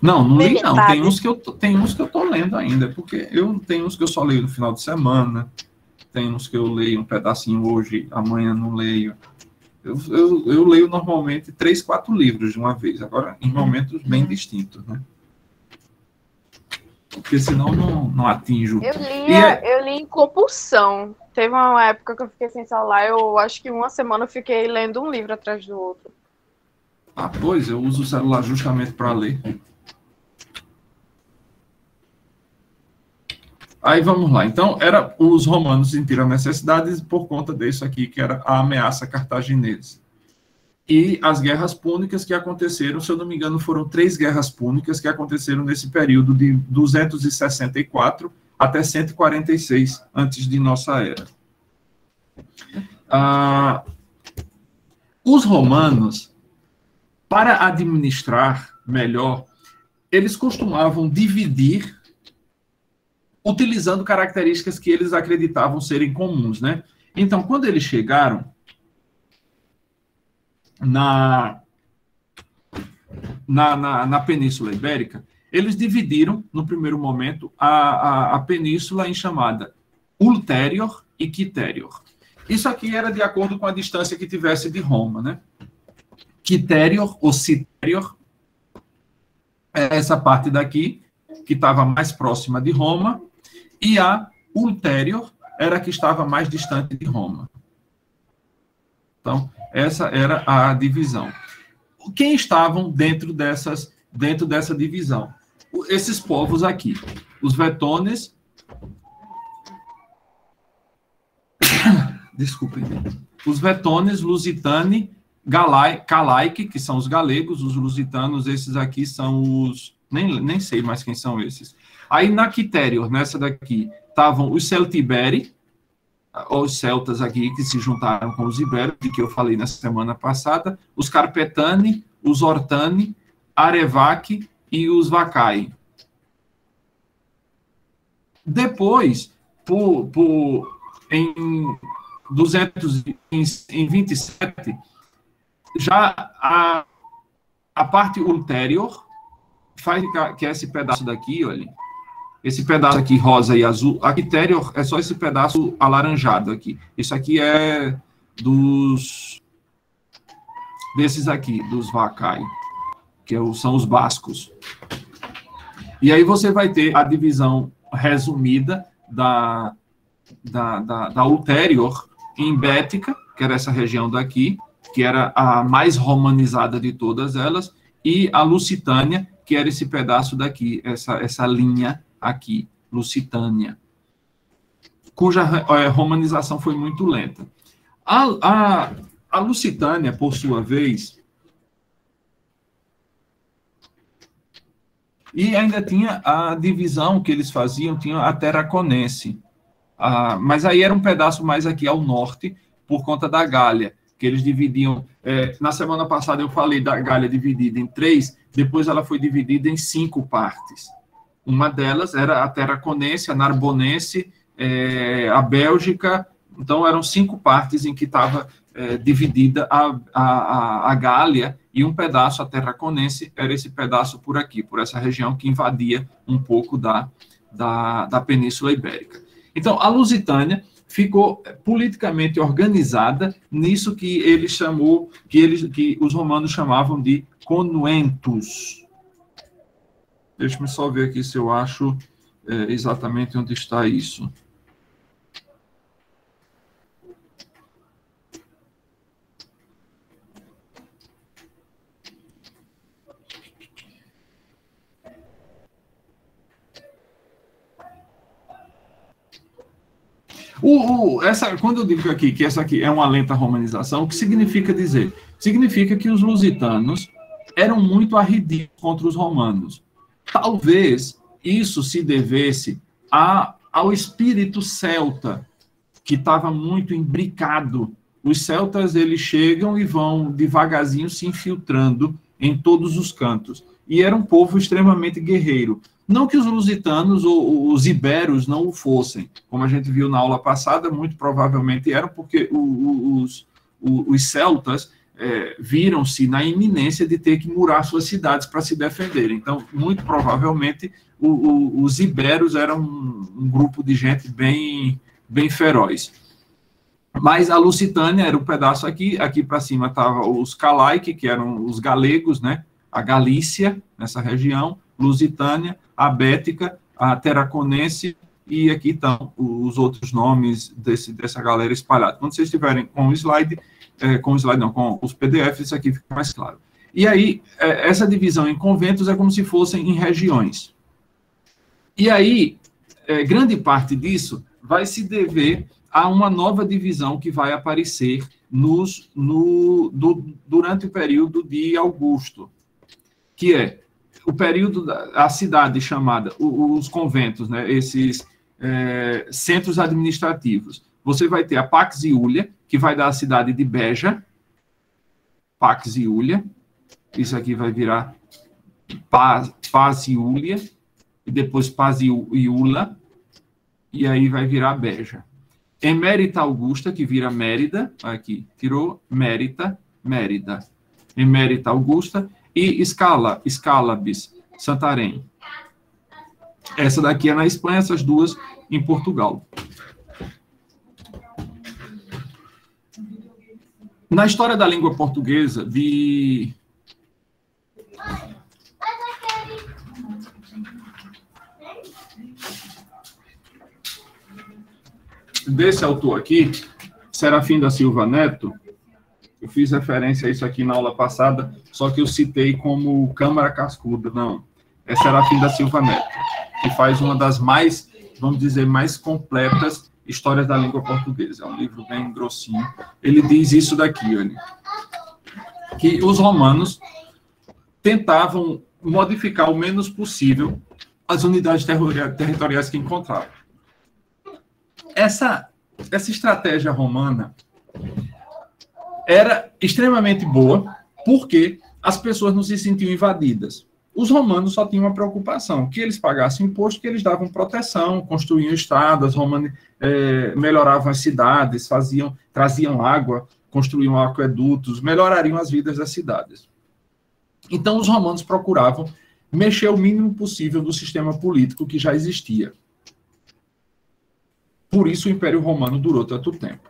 Não li não. Tem uns que eu tô lendo ainda, porque tem uns que eu só leio no final de semana, tem uns que eu leio um pedacinho hoje, amanhã não leio. Eu leio normalmente 3, 4 livros de uma vez, agora em momentos bem distintos, né? Porque senão não atinjo. Eu li em compulsão. Teve uma época que eu fiquei sem celular, eu acho que uma semana eu fiquei lendo um livro atrás do outro. Pois, eu uso o celular justamente para ler. Aí vamos lá. Então, os romanos sentiram a necessidade por conta disso aqui, que era a ameaça cartaginesa. E as guerras púnicas que aconteceram, se eu não me engano, foram 3 guerras púnicas que aconteceram nesse período de 264 até 146 antes de nossa era. Os romanos, para administrar melhor, eles costumavam dividir utilizando características que eles acreditavam serem comuns, né? Então, quando eles chegaram na Península Ibérica, eles dividiram, no primeiro momento, a península em chamada Ulterior e Quiterior. Isso aqui era de acordo com a distância que tivesse de Roma, né? Quiterior ou Citerior é essa parte daqui, que estava mais próxima de Roma, e a Ulterior era a que estava mais distante de Roma. Então, essa era a divisão. Quem estavam dentro dessa divisão? Esses povos aqui. Os vetones... Desculpem. Os vetones, lusitani, calaique, que são os galegos. Os lusitanos, esses aqui são os nem sei mais quem são esses. Aí na Quitério, nessa daqui, estavam os Celtiberi, os celtas aqui que se juntaram com os iberos, de que eu falei na semana passada, os Carpetani, os Ortani, Arevac e os Vacai. Depois, em 227, já a parte ulterior, que é esse pedaço daqui, olha, esse pedaço aqui rosa e azul, a Quitério é só esse pedaço alaranjado aqui. Isso aqui é desses aqui, dos Vacai, que são os bascos. E aí você vai ter a divisão resumida da ulterior em Bética, que era essa região daqui, que era a mais romanizada de todas elas, e a Lusitânia, que era esse pedaço daqui, essa linha aqui, Lusitânia, cuja romanização foi muito lenta. A Lusitânia, por sua vez, e ainda tinha a divisão que eles faziam, tinha a Tarraconense, mas aí era um pedaço mais aqui ao norte, por conta da Gália, que eles dividiam, na semana passada eu falei da Gália dividida em 3, depois ela foi dividida em 5 partes. Uma delas era a Tarraconense, a Narbonense, a Bélgica. Então, eram 5 partes em que estava dividida a Gália, e um pedaço, a Tarraconense, era esse pedaço por aqui, por essa região que invadia um pouco da Península Ibérica. Então, a Lusitânia ficou politicamente organizada nisso que que os romanos chamavam de conventus. Deixa-me só ver aqui se eu acho exatamente onde está isso. Quando eu digo aqui que essa aqui é uma lenta romanização, o que significa dizer? Significa que os lusitanos eram muito arredios contra os romanos. Talvez isso se devesse ao espírito celta, que estava muito imbricado. Os celtas, eles chegam e vão devagarzinho se infiltrando em todos os cantos. E era um povo extremamente guerreiro. Não que os lusitanos ou os iberos não o fossem. Como a gente viu na aula passada, muito provavelmente eram, porque os celtas viram-se na iminência de ter que murar suas cidades para se defenderem. Então, muito provavelmente, os iberos eram um grupo de gente bem feroz. Mas a Lusitânia era um pedaço aqui para cima estavam os Calaique, que eram os galegos, né? A Galícia, nessa região, Lusitânia, a Bética, a Tarraconense, e aqui estão os outros nomes dessa galera espalhada. Quando vocês estiverem com com os PDFs, isso aqui fica mais claro. E aí, essa divisão em conventos é como se fossem em regiões. E aí, grande parte disso vai se dever a uma nova divisão que vai aparecer durante o período de Augusto, que é o período a cidade chamada, os conventos, né, esses centros administrativos. Você vai ter a Pax Iulia, que vai dar a cidade de Beja, Pax Iulia, isso aqui vai virar Paz Iulia, e depois Paz Iula, e aí vai virar Beja. Emérita Augusta, que vira Mérida, aqui, tirou Mérida. Emérita Augusta, e Escalabis, Santarém. Essa daqui é na Espanha, essas duas em Portugal. Na história da língua portuguesa, desse autor aqui, Serafim da Silva Neto, eu fiz referência a isso aqui na aula passada, só que eu citei como Câmara Cascuda. Não, é Serafim da Silva Neto, que faz uma das mais, vamos dizer, mais completas histórias da língua portuguesa. É um livro bem grossinho. Ele diz isso daqui, olha, que os romanos tentavam modificar o menos possível as unidades territoriais que encontravam. Essa estratégia romana era extremamente boa, porque as pessoas não se sentiam invadidas. Os romanos só tinham uma preocupação, que eles pagassem imposto, que eles davam proteção, construíam estradas, melhoravam as cidades, traziam água, construíam aquedutos, melhorariam as vidas das cidades. Então, os romanos procuravam mexer o mínimo possível do sistema político que já existia. Por isso, o Império Romano durou tanto tempo.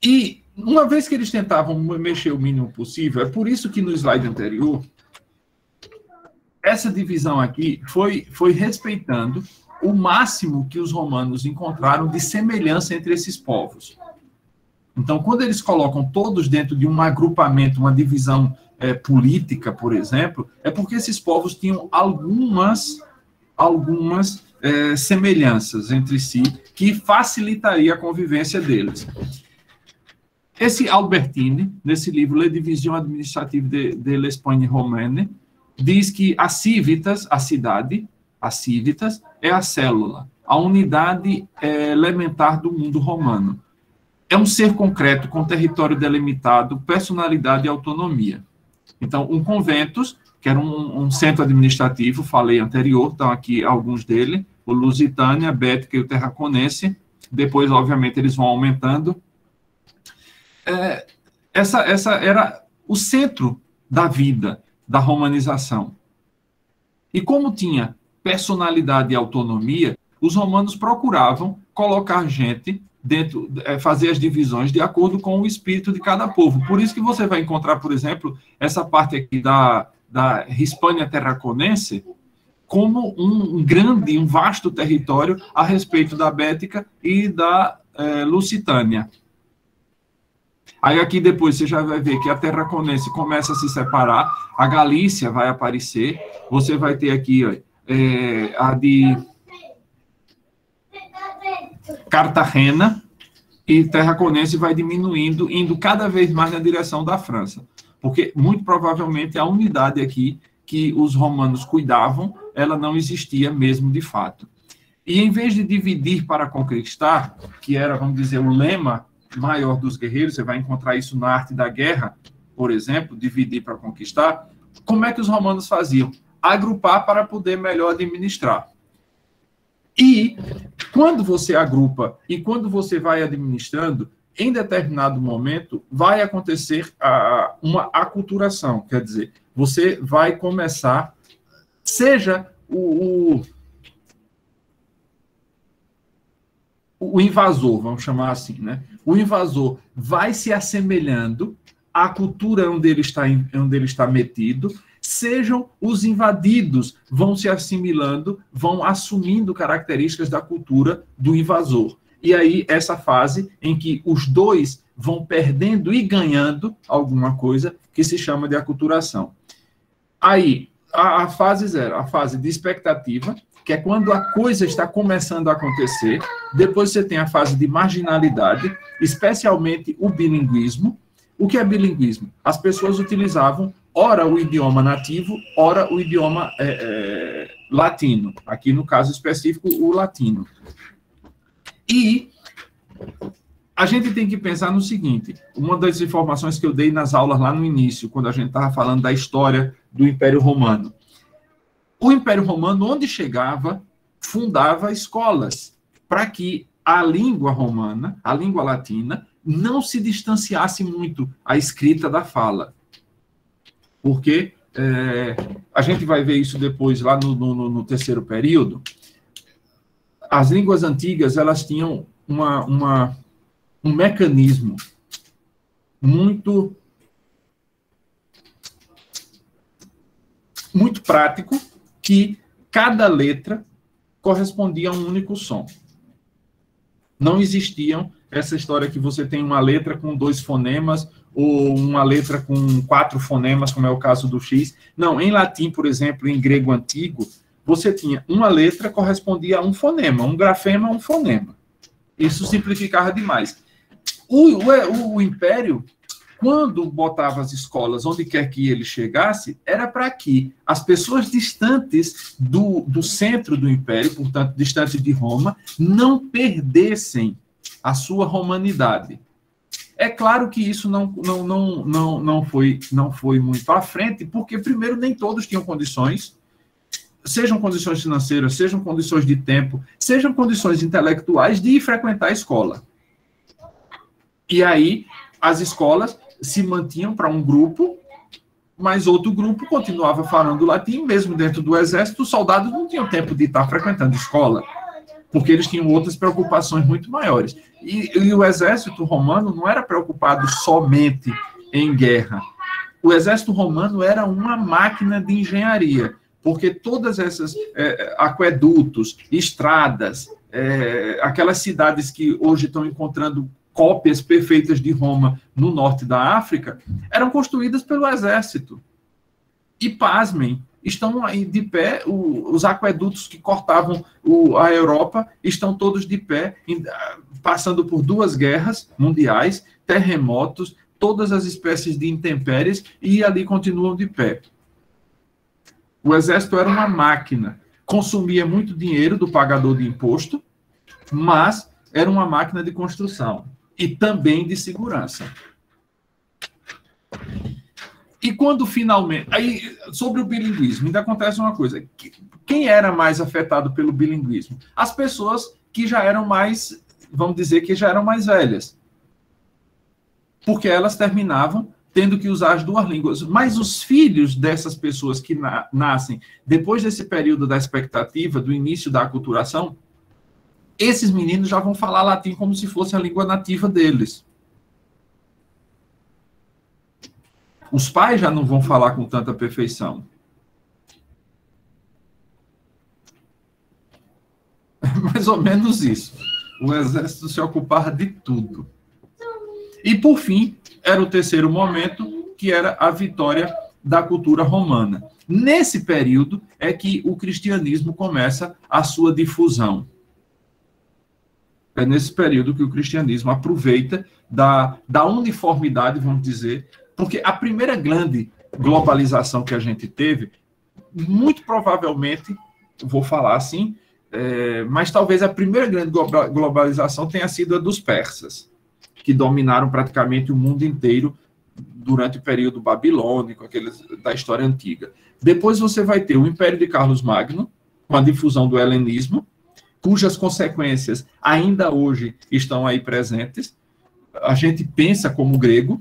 E, uma vez que eles tentavam mexer o mínimo possível, é por isso que no slide anterior, essa divisão aqui foi respeitando o máximo que os romanos encontraram de semelhança entre esses povos. Então, quando eles colocam todos dentro de um agrupamento, uma divisão política, por exemplo, é porque esses povos tinham algumas semelhanças entre si que facilitaria a convivência deles. Esse Albertini, nesse livro Le Division Administrative de l'Espagne Romaine, diz que a civitas, a cidade, a civitas, é a célula, a unidade elementar do mundo romano. É um ser concreto com território delimitado, personalidade e autonomia. Então, um conventus, que era um centro administrativo, falei anterior, estão aqui alguns dele, o Lusitânia, Bética e o Tarraconense, depois, obviamente, eles vão aumentando. Essa era o centro da vida, da romanização. E como tinha personalidade e autonomia, os romanos procuravam colocar gente dentro, fazer as divisões de acordo com o espírito de cada povo. Por isso que você vai encontrar, por exemplo, essa parte aqui da Hispânia Tarraconense como um vasto território a respeito da Bética e da Lusitânia. Aí aqui depois você já vai ver que a Tarraconense começa a se separar, a Galícia vai aparecer, você vai ter aqui a de Cartagena, e Tarraconense vai diminuindo, indo cada vez mais na direção da França. Porque, muito provavelmente, a unidade aqui que os romanos cuidavam, ela não existia mesmo de fato. E, em vez de dividir para conquistar, que era, vamos dizer, o lema maior dos guerreiros, você vai encontrar isso na arte da guerra, por exemplo, dividir para conquistar, como é que os romanos faziam? Agrupar para poder melhor administrar. E, quando você agrupa e quando você vai administrando, em determinado momento, vai acontecer uma aculturação, quer dizer, você vai começar, seja o invasor, vamos chamar assim, né? O invasor vai se assemelhando à cultura onde ele está metido, sejam os invadidos, vão se assimilando, vão assumindo características da cultura do invasor. E aí, essa fase em que os dois vão perdendo e ganhando alguma coisa, que se chama de aculturação. Aí, a fase 0, a fase de expectativa, que é quando a coisa está começando a acontecer. Depois você tem a fase de marginalidade, especialmente o bilinguismo. O que é bilinguismo? As pessoas utilizavam ora o idioma nativo, ora o idioma latino. Aqui, no caso específico, o latino. E a gente tem que pensar no seguinte, uma das informações que eu dei nas aulas lá no início, quando a gente estava falando da história do Império Romano. O Império Romano, onde chegava, fundava escolas para que a língua romana, a língua latina, não se distanciasse muito a escrita da fala. Porque a gente vai ver isso depois lá no terceiro período. As línguas antigas, elas tinham um mecanismo muito prático, que cada letra correspondia a um único som. Não existiam essa história que você tem uma letra com 2 fonemas, ou uma letra com 4 fonemas, como é o caso do X. Não, em latim, por exemplo, em grego antigo, você tinha uma letra correspondia a um fonema, um grafema a um fonema. Isso simplificava demais. O Império quando botava as escolas onde quer que ele chegasse, era para que as pessoas distantes do centro do império, portanto, distantes de Roma, não perdessem a sua romanidade. É claro que isso não foi muito à frente, porque, primeiro, nem todos tinham condições, sejam condições financeiras, sejam condições de tempo, sejam condições intelectuais de ir frequentar a escola. E aí, as escolas se mantinham para um grupo, mas outro grupo continuava falando latim, mesmo dentro do exército, os soldados não tinham tempo de estar frequentando escola, porque eles tinham outras preocupações muito maiores. E o exército romano não era preocupado somente em guerra. O exército romano era uma máquina de engenharia, porque todas essas aquedutos, estradas, aquelas cidades que hoje estão encontrando cópias perfeitas de Roma no norte da África, eram construídas pelo exército. E, pasmem, estão aí de pé, os aquedutos que cortavam a Europa estão todos de pé, passando por 2 guerras mundiais, terremotos, todas as espécies de intempéries, e ali continuam de pé. O exército era uma máquina, consumia muito dinheiro do pagador de imposto, mas era uma máquina de construção e também de segurança. E quando finalmente... Aí, sobre o bilinguismo, ainda acontece uma coisa. Quem era mais afetado pelo bilinguismo? As pessoas que já eram mais, vamos dizer, que já eram mais velhas. Porque elas terminavam tendo que usar as 2 línguas. Mas os filhos dessas pessoas que nascem depois desse período da expectativa, do início da aculturação, esses meninos já vão falar latim como se fosse a língua nativa deles. Os pais já não vão falar com tanta perfeição. Mais ou menos isso. O exército se ocupava de tudo. E, por fim, era o terceiro momento, que era a vitória da cultura romana. Nesse período é que o cristianismo começa a sua difusão. É nesse período que o cristianismo aproveita da uniformidade, vamos dizer, porque a primeira grande globalização que a gente teve, muito provavelmente, vou falar assim, mas talvez a primeira grande globalização tenha sido a dos persas, que dominaram praticamente o mundo inteiro durante o período babilônico, aqueles da história antiga. Depois você vai ter o Império de Carlos Magno, com a difusão do helenismo, cujas consequências ainda hoje estão aí presentes. A gente pensa como grego.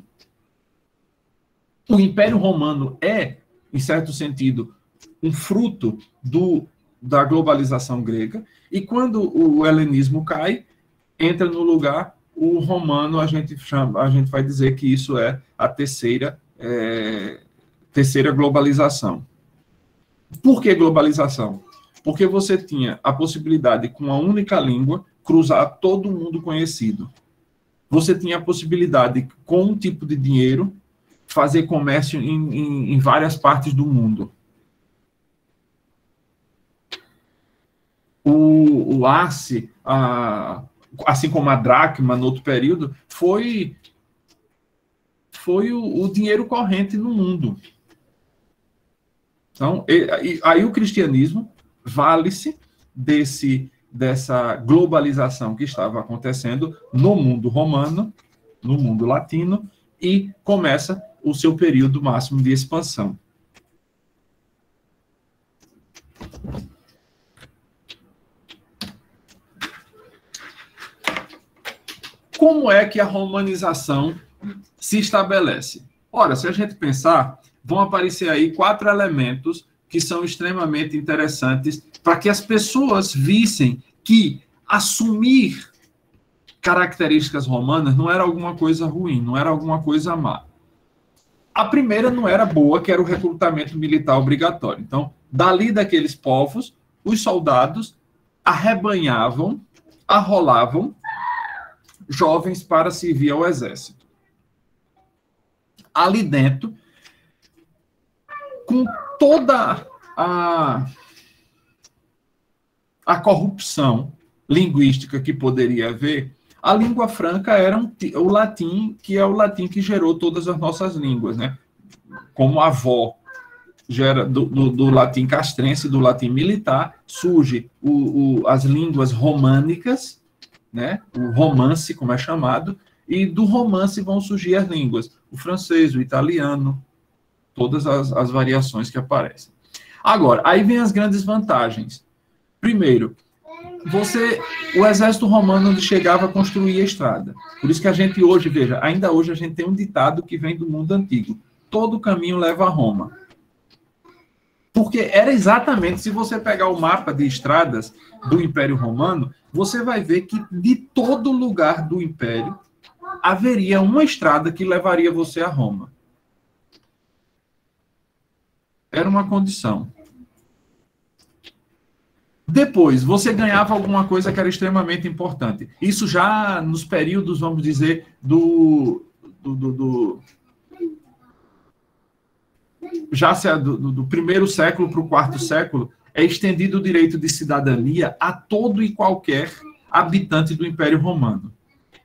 O Império Romano é, em certo sentido, um fruto da globalização grega, e quando o helenismo cai, entra no lugar o romano, a gente vai dizer que isso é a terceira globalização. Por que globalização? Porque você tinha a possibilidade, com uma única língua, cruzar todo mundo conhecido. Você tinha a possibilidade, com um tipo de dinheiro, fazer comércio em várias partes do mundo. O asse, assim como a dracma no outro período, foi o dinheiro corrente no mundo. Então, aí o cristianismo vale-se dessa globalização que estava acontecendo no mundo romano, no mundo latino, e começa o seu período máximo de expansão. Como é que a romanização se estabelece? Ora, se a gente pensar, vão aparecer aí 4 elementos que são extremamente interessantes para que as pessoas vissem que assumir características romanas não era alguma coisa ruim, não era alguma coisa má. A primeira não era boa, que era o recrutamento militar obrigatório. Então, dali daqueles povos, os soldados arrebanhavam, arrolavam jovens para servir ao exército. Ali dentro, com toda a corrupção linguística que poderia haver, A língua franca era o latim, que é o latim que gerou todas as nossas línguas, né? Como avó gera do latim castrense, do latim militar, surge as línguas românicas, né? O romance, como é chamado, e do romance vão surgir as línguas, o francês, o italiano, todas as variações que aparecem. Agora, aí vem as grandes vantagens. Primeiro, o exército romano onde chegava construía estrada. Por isso que a gente hoje, veja, ainda hoje a gente tem um ditado que vem do mundo antigo. Todo caminho leva a Roma. Porque era exatamente, se você pegar o mapa de estradas do Império Romano, você vai ver que de todo lugar do Império haveria uma estrada que levaria você a Roma. Era uma condição. Depois, você ganhava alguma coisa que era extremamente importante. Isso já nos períodos, vamos dizer, do primeiro século para o quarto século, é estendido o direito de cidadania a todo e qualquer habitante do Império Romano.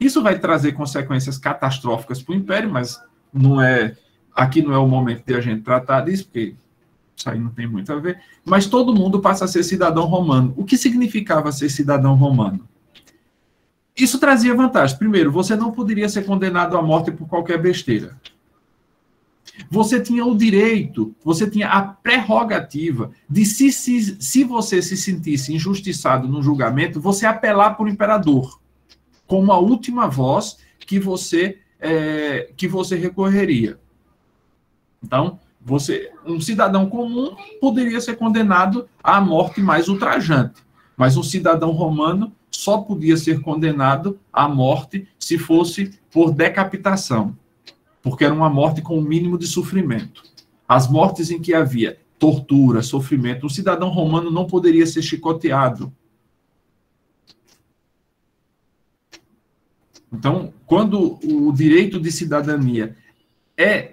Isso vai trazer consequências catastróficas para o Império, mas aqui não é o momento de a gente tratar disso, porque isso aí não tem muito a ver, mas todo mundo passa a ser cidadão romano. O que significava ser cidadão romano? Isso trazia vantagens. Primeiro, você não poderia ser condenado à morte por qualquer besteira. Você tinha o direito, você tinha a prerrogativa de, se você se sentisse injustiçado no julgamento, você apelar para o imperador, como a última voz que você recorreria. Então, um cidadão comum poderia ser condenado à morte mais ultrajante, mas um cidadão romano só podia ser condenado à morte se fosse por decapitação, porque era uma morte com o mínimo de sofrimento. As mortes em que havia tortura, sofrimento, um cidadão romano não poderia ser chicoteado. Então, quando o direito de cidadania é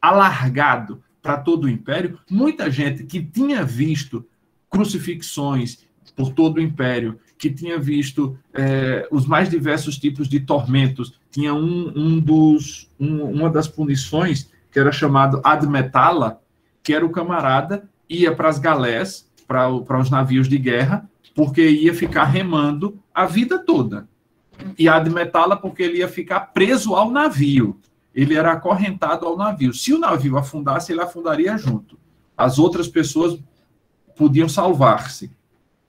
alargado para todo o Império, muita gente que tinha visto crucifixões por todo o Império, que tinha visto os mais diversos tipos de tormentos, tinha uma das punições, que era chamado ad metalla, que era o camarada ia para as galés, para os navios de guerra, porque ia ficar remando a vida toda. E ad metalla porque ele ia ficar preso ao navio. Ele era acorrentado ao navio. Se o navio afundasse, ele afundaria junto. As outras pessoas podiam salvar-se,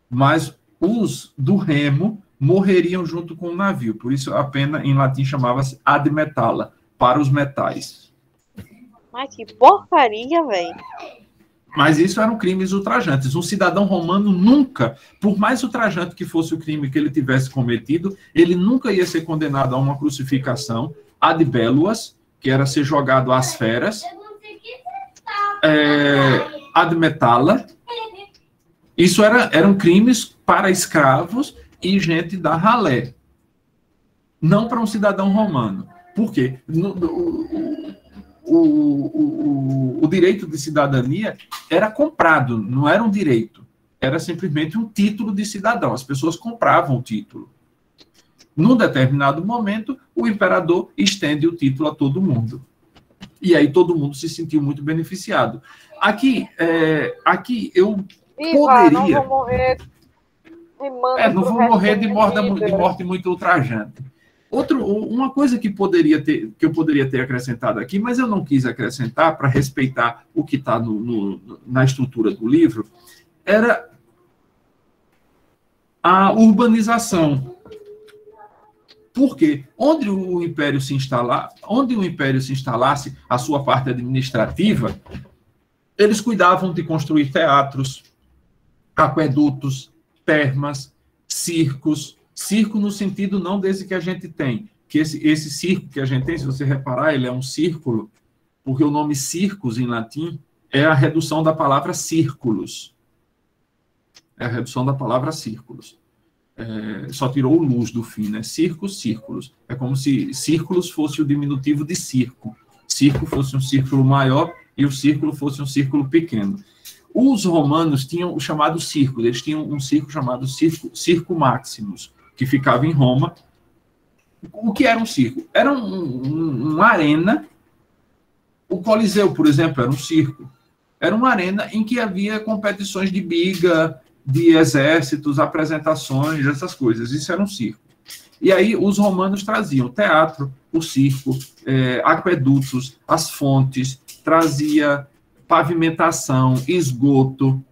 mas os do remo morreriam junto com o navio. Por isso a pena em latim chamava-se ad metalla, para os metais. Mas que porcaria, velho. Mas isso eram crimes ultrajantes. Um cidadão romano nunca, por mais ultrajante que fosse o crime que ele tivesse cometido, ele nunca ia ser condenado a uma crucificação ad belluas, que era ser jogado às feras, ad metalla. Isso eram crimes para escravos e gente da ralé, não para um cidadão romano. Por quê? O direito de cidadania era comprado, não era um direito, era simplesmente um título de cidadão. As pessoas compravam o título. Num determinado momento, o imperador estende o título a todo mundo. E aí todo mundo se sentiu muito beneficiado. Aqui eu poderia... Não vou morrer não vou morrer de morte muito ultrajante. Uma coisa que eu poderia ter acrescentado aqui, mas eu não quis acrescentar para respeitar o que está na estrutura do livro, era a urbanização. Porque onde o Império se instalasse a sua parte administrativa, eles cuidavam de construir teatros, aquedutos, termas, circos. Circo no sentido não desse que a gente tem, que esse circo que a gente tem, se você reparar, ele é um círculo, porque o nome circus em latim é a redução da palavra círculos. É a redução da palavra círculos. Só tirou o luz do fim, né? Circos, círculos. É como se círculos fosse o diminutivo de circo. Circo fosse um círculo maior e o círculo fosse um círculo pequeno. Os romanos tinham o chamado círculo. Eles tinham um circo chamado Circo Maximus, que ficava em Roma, O que era um circo? Era uma arena. O Coliseu, por exemplo, era um circo. Era uma arena em que havia competições de biga, de exércitos, apresentações, essas coisas. Isso era um circo. E aí os romanos traziam o teatro, o circo, aquedutos, as fontes, trazia pavimentação, esgoto,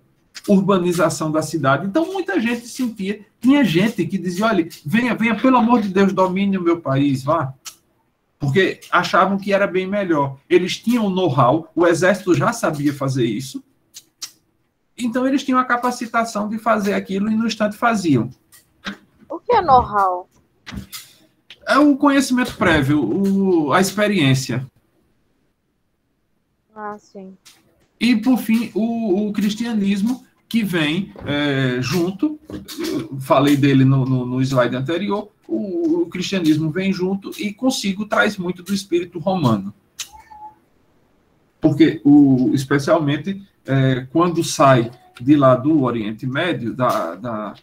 urbanização da cidade. Então, muita gente sentia. Tinha gente que dizia, olha, venha, pelo amor de Deus, domine o meu país, vá. Porque achavam que era bem melhor. Eles tinham know-how, o exército já sabia fazer isso, então eles tinham a capacitação de fazer aquilo e no instante faziam. O que é know-how? É o conhecimento prévio, a experiência. Ah, sim. E, por fim, o cristianismo, que vem junto, falei dele no slide anterior, o cristianismo vem junto e consigo traz muito do espírito romano. Porque, especialmente, quando sai de lá do Oriente Médio, da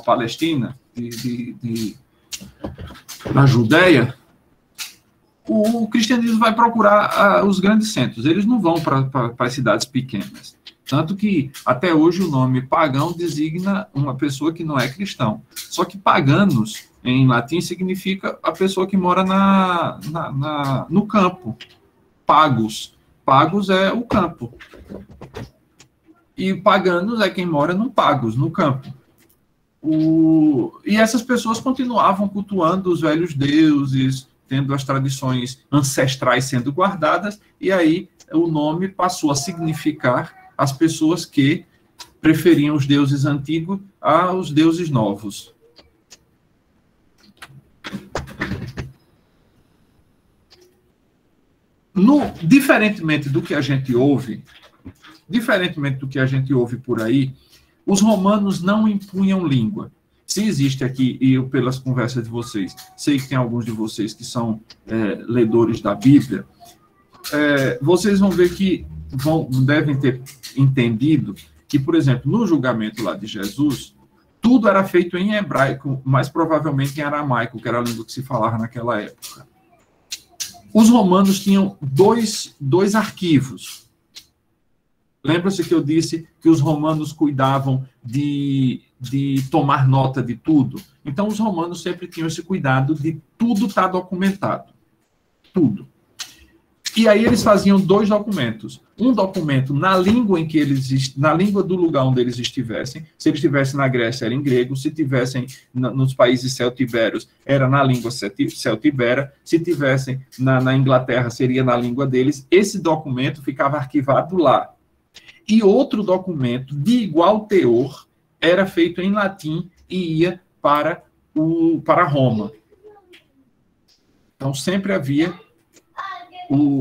Palestina, da Judéia, o cristianismo vai procurar os grandes centros. Eles não vão para as cidades pequenas. Tanto que, até hoje, o nome pagão designa uma pessoa que não é cristão. Só que paganos, em latim, significa a pessoa que mora no campo. Pagos. Pagos é o campo. E paganos é quem mora no pagos, no campo. E essas pessoas continuavam cultuando os velhos deuses, tendo as tradições ancestrais sendo guardadas, e aí o nome passou a significar as pessoas que preferiam os deuses antigos aos deuses novos. Diferentemente do que a gente ouve por aí, os romanos não impunham língua. Se existe aqui, e eu, pelas conversas de vocês, sei que tem alguns de vocês que são ledores da Bíblia, vocês vão ver que devem ter entendido que, por exemplo, no julgamento lá de Jesus, tudo era feito em hebraico, mas provavelmente em aramaico, que era a língua que se falava naquela época. Os romanos tinham dois arquivos. Lembra-se que eu disse que os romanos cuidavam de tomar nota de tudo? Então, os romanos sempre tinham esse cuidado de tudo estar documentado. Tudo. E aí eles faziam 2 documentos. Um documento na língua na língua do lugar onde eles estivessem. Se eles estivessem na Grécia, era em grego. Se estivessem nos países celtibérios, era na língua celtibera. Se estivessem na Inglaterra, seria na língua deles. Esse documento ficava arquivado lá. E outro documento de igual teor era feito em latim e ia para Roma. Então, sempre havia...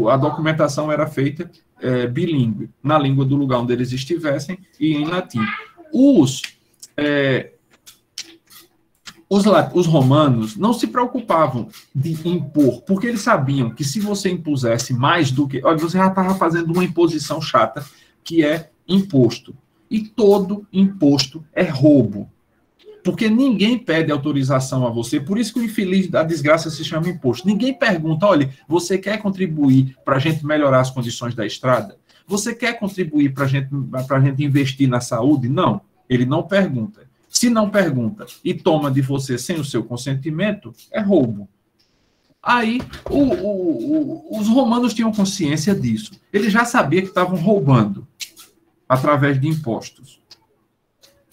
a documentação era feita bilíngue, na língua do lugar onde eles estivessem e em latim. Os romanos não se preocupavam de impor, porque eles sabiam que se você impusesse mais do que... Olha, você já estava fazendo uma imposição chata, que é imposto. E todo imposto é roubo. Porque ninguém pede autorização a você, por isso que o infeliz da desgraça se chama imposto. Ninguém pergunta, olha, você quer contribuir para a gente melhorar as condições da estrada? Você quer contribuir para a gente investir na saúde? Não, ele não pergunta. Se não pergunta e toma de você sem o seu consentimento, é roubo. Aí, os romanos tinham consciência disso. Eles já sabiam que estavam roubando através de impostos.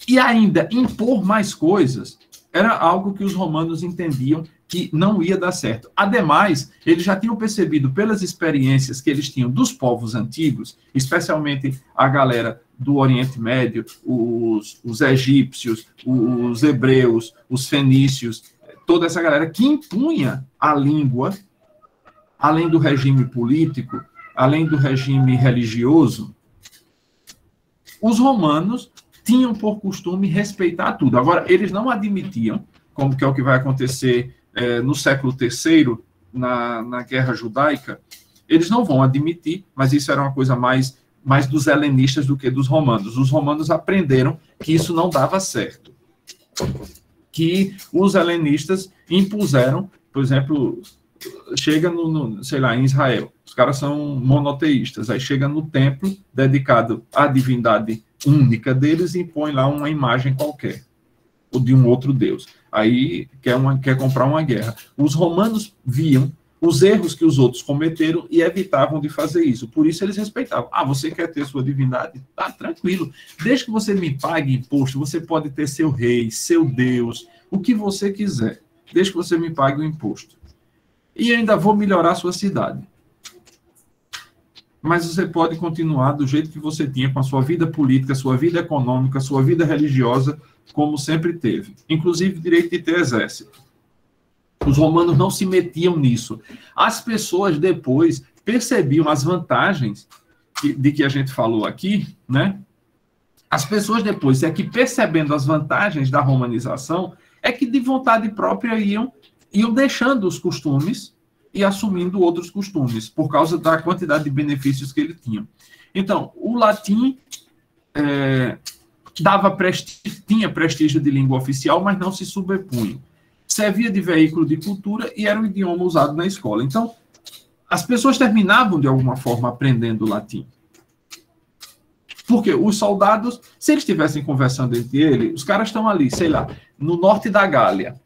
E ainda impor mais coisas era algo que os romanos entendiam que não ia dar certo. Ademais, eles já tinham percebido pelas experiências que eles tinham dos povos antigos, especialmente a galera do Oriente Médio, os egípcios, os hebreus, os fenícios, toda essa galera que impunha a língua, além do regime político, além do regime religioso. Os romanos tinham por costume respeitar tudo. Agora, eles não admitiam, como que é o que vai acontecer no século III, na Guerra Judaica, eles não vão admitir, mas isso era uma coisa mais dos helenistas do que dos romanos. Os romanos aprenderam que isso não dava certo. Que os helenistas impuseram por exemplo, chega sei lá, em Israel, os caras são monoteístas, aí chega no templo dedicado à divindade única deles e põe lá uma imagem qualquer, ou de um outro deus. Aí quer comprar uma guerra. Os romanos viam os erros que os outros cometeram e evitavam de fazer isso. Por isso eles respeitavam. Ah, você quer ter sua divindade? Tá, tranquilo. Desde que você me pague imposto, você pode ter seu rei, seu deus, o que você quiser. Desde que você me pague o imposto. E ainda vou melhorar a sua cidade. Mas você pode continuar do jeito que você tinha, com a sua vida política, sua vida econômica, sua vida religiosa, como sempre teve. Inclusive direito de ter exército. Os romanos não se metiam nisso. As pessoas depois percebiam as vantagens de que a gente falou aqui, né? As pessoas depois, percebendo as vantagens da romanização, é que de vontade própria iam deixando os costumes e assumindo outros costumes, por causa da quantidade de benefícios que ele tinha. Então, o latim tinha prestígio de língua oficial, mas não se sobrepunha. Servia de veículo de cultura e era um idioma usado na escola. Então, as pessoas terminavam, de alguma forma, aprendendo latim. Porque os soldados, se eles estivessem conversando entre eles, os caras estão ali, sei lá, no norte da Gália,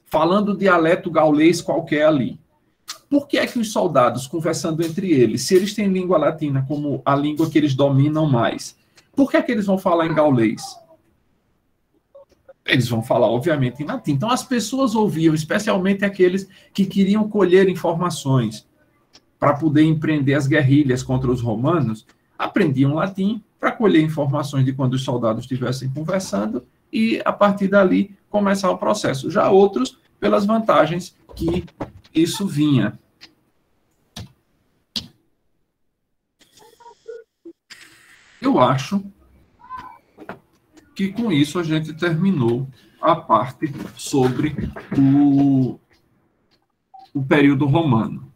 falando dialeto gaulês qualquer ali. Por que é que os soldados, conversando entre eles, se eles têm língua latina como a língua que eles dominam mais, por que é que eles vão falar em gaulês? Eles vão falar, obviamente, em latim. Então, as pessoas ouviam, especialmente aqueles que queriam colher informações para poder empreender as guerrilhas contra os romanos, aprendiam latim para colher informações de quando os soldados estivessem conversando e, a partir dali, começar o processo. Já outros, pelas vantagens que isso vinha. Eu acho que com isso a gente terminou a parte sobre o período romano.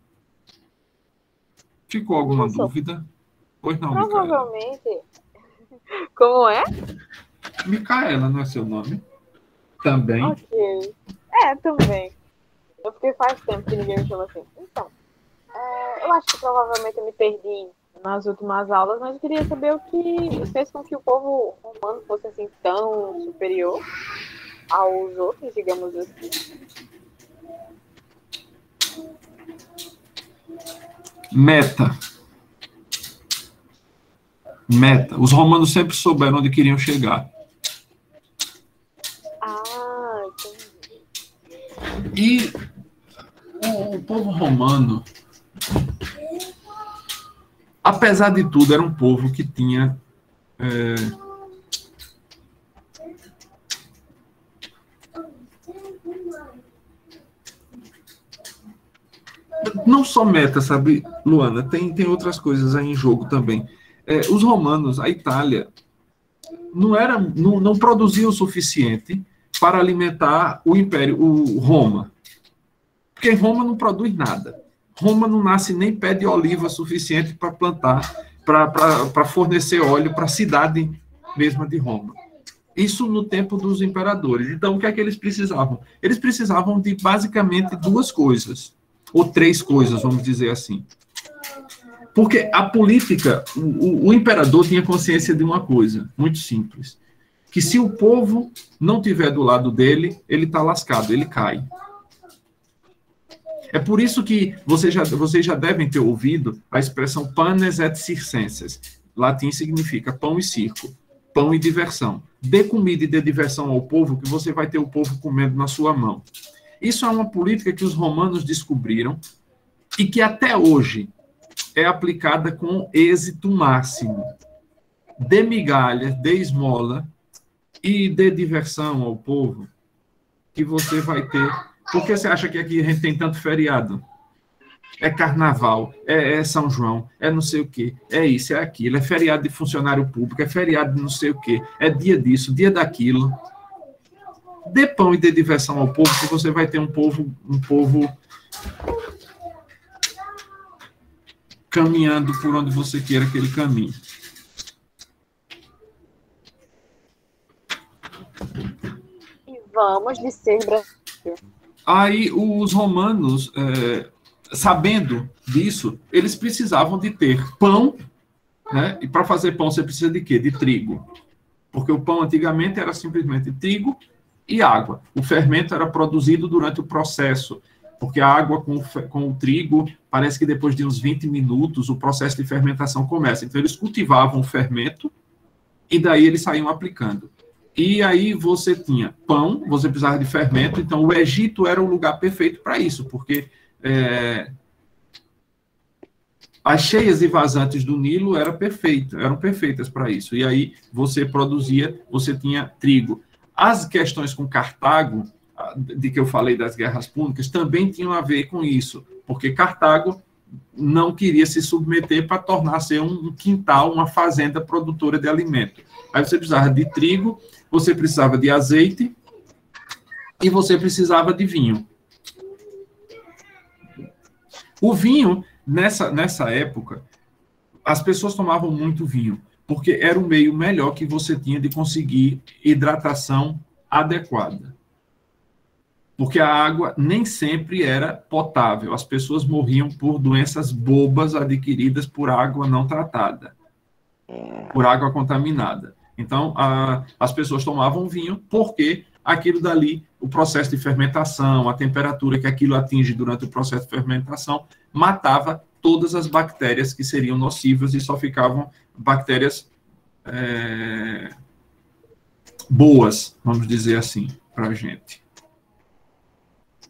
Ficou alguma dúvida? Pois não, Micaela. Provavelmente. Como é? Micaela, não é seu nome? Também. Ok. Também. Eu fiquei faz tempo que ninguém me chama assim. Então, eu acho que provavelmente eu me perdi nas últimas aulas, mas eu queria saber o que fez com que o povo romano fosse assim tão superior aos outros, digamos assim. Meta. Os romanos sempre souberam onde queriam chegar. Ah, entendi. E o povo romano, apesar de tudo, era um povo que tinha não só meta, sabe, Luana? Tem outras coisas aí em jogo também. Os romanos, a Itália, não produzia o suficiente para alimentar o Império, o Roma. Porque Roma não produz nada. Roma não nasce nem pé de oliva suficiente para plantar, para fornecer óleo para a cidade mesma de Roma. Isso no tempo dos imperadores. Então, o que é que eles precisavam? Eles precisavam de, basicamente, duas coisas. Ou três coisas, vamos dizer assim. Porque a política, o imperador tinha consciência de uma coisa, muito simples. Que se o povo não tiver do lado dele, ele está lascado, ele cai. É por isso que vocês já devem ter ouvido a expressão panes et circenses. Latim significa pão e circo, pão e diversão. Dê comida e dê diversão ao povo, que você vai ter o povo comendo na sua mão. Isso é uma política que os romanos descobriram e que até hoje é aplicada com êxito máximo. Dê migalha, dê esmola e dê diversão ao povo, que você vai ter. Por que você acha que aqui a gente tem tanto feriado? É carnaval, é São João, é não sei o quê, é isso, é aquilo, é feriado de funcionário público, é feriado de não sei o quê, é dia disso, dia daquilo. Dê pão e dê diversão ao povo, que você vai ter um povo caminhando por onde você queira que ele caminhe. E vamos de ser Brasil. Aí os romanos, sabendo disso, eles precisavam de ter pão, né? E para fazer pão você precisa de quê? De trigo. Porque o pão antigamente era simplesmente trigo e água. O fermento era produzido durante o processo, porque a água com o trigo, parece que depois de uns 20 minutos o processo de fermentação começa. Então eles cultivavam o fermento e daí eles saíam aplicando. E aí você tinha pão, você precisava de fermento, então o Egito era o lugar perfeito para isso, porque as cheias e vazantes do Nilo eram perfeitas para isso. E aí você tinha trigo. As questões com Cartago, de que eu falei das guerras púnicas, também tinham a ver com isso, porque Cartago não queria se submeter para tornar-se um quintal, uma fazenda produtora de alimento. Aí você precisava de trigo, você precisava de azeite e você precisava de vinho. O vinho, nessa época, as pessoas tomavam muito vinho, porque era o meio melhor que você tinha de conseguir hidratação adequada. Porque a água nem sempre era potável. As pessoas morriam por doenças bobas adquiridas por água não tratada, por água contaminada. Então, as pessoas tomavam vinho porque aquilo dali, o processo de fermentação, a temperatura que aquilo atinge durante o processo de fermentação, matava todas as bactérias que seriam nocivas e só ficavam bactérias boas, vamos dizer assim, para a gente.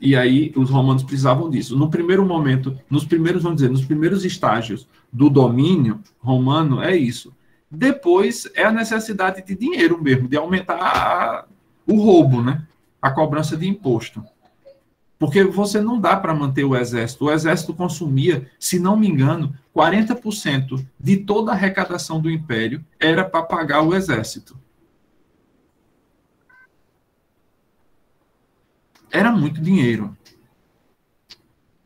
E aí os romanos precisavam disso. No primeiro momento, nos primeiros estágios do domínio romano, é isso. Depois é a necessidade de dinheiro mesmo, de aumentar o roubo, né? A cobrança de imposto. Porque você não dá para manter o exército. O exército consumia, se não me engano, 40% de toda a arrecadação do império era para pagar o exército. Era muito dinheiro.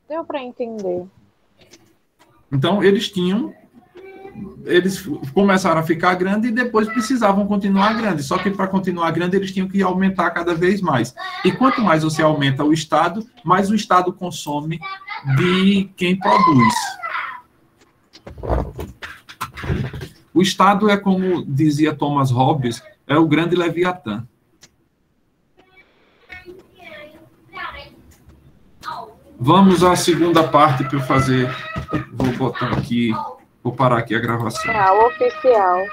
Deu para entender. Então, eles começaram a ficar grandes e depois precisavam continuar grandes. Só que para continuar grande, eles tinham que aumentar cada vez mais. E quanto mais você aumenta o Estado, mais o Estado consome de quem produz. O Estado é, como dizia Thomas Hobbes, é o grande Leviatã. Vamos à segunda parte para eu fazer. Vou botar aqui, vou parar aqui a gravação. Oficial.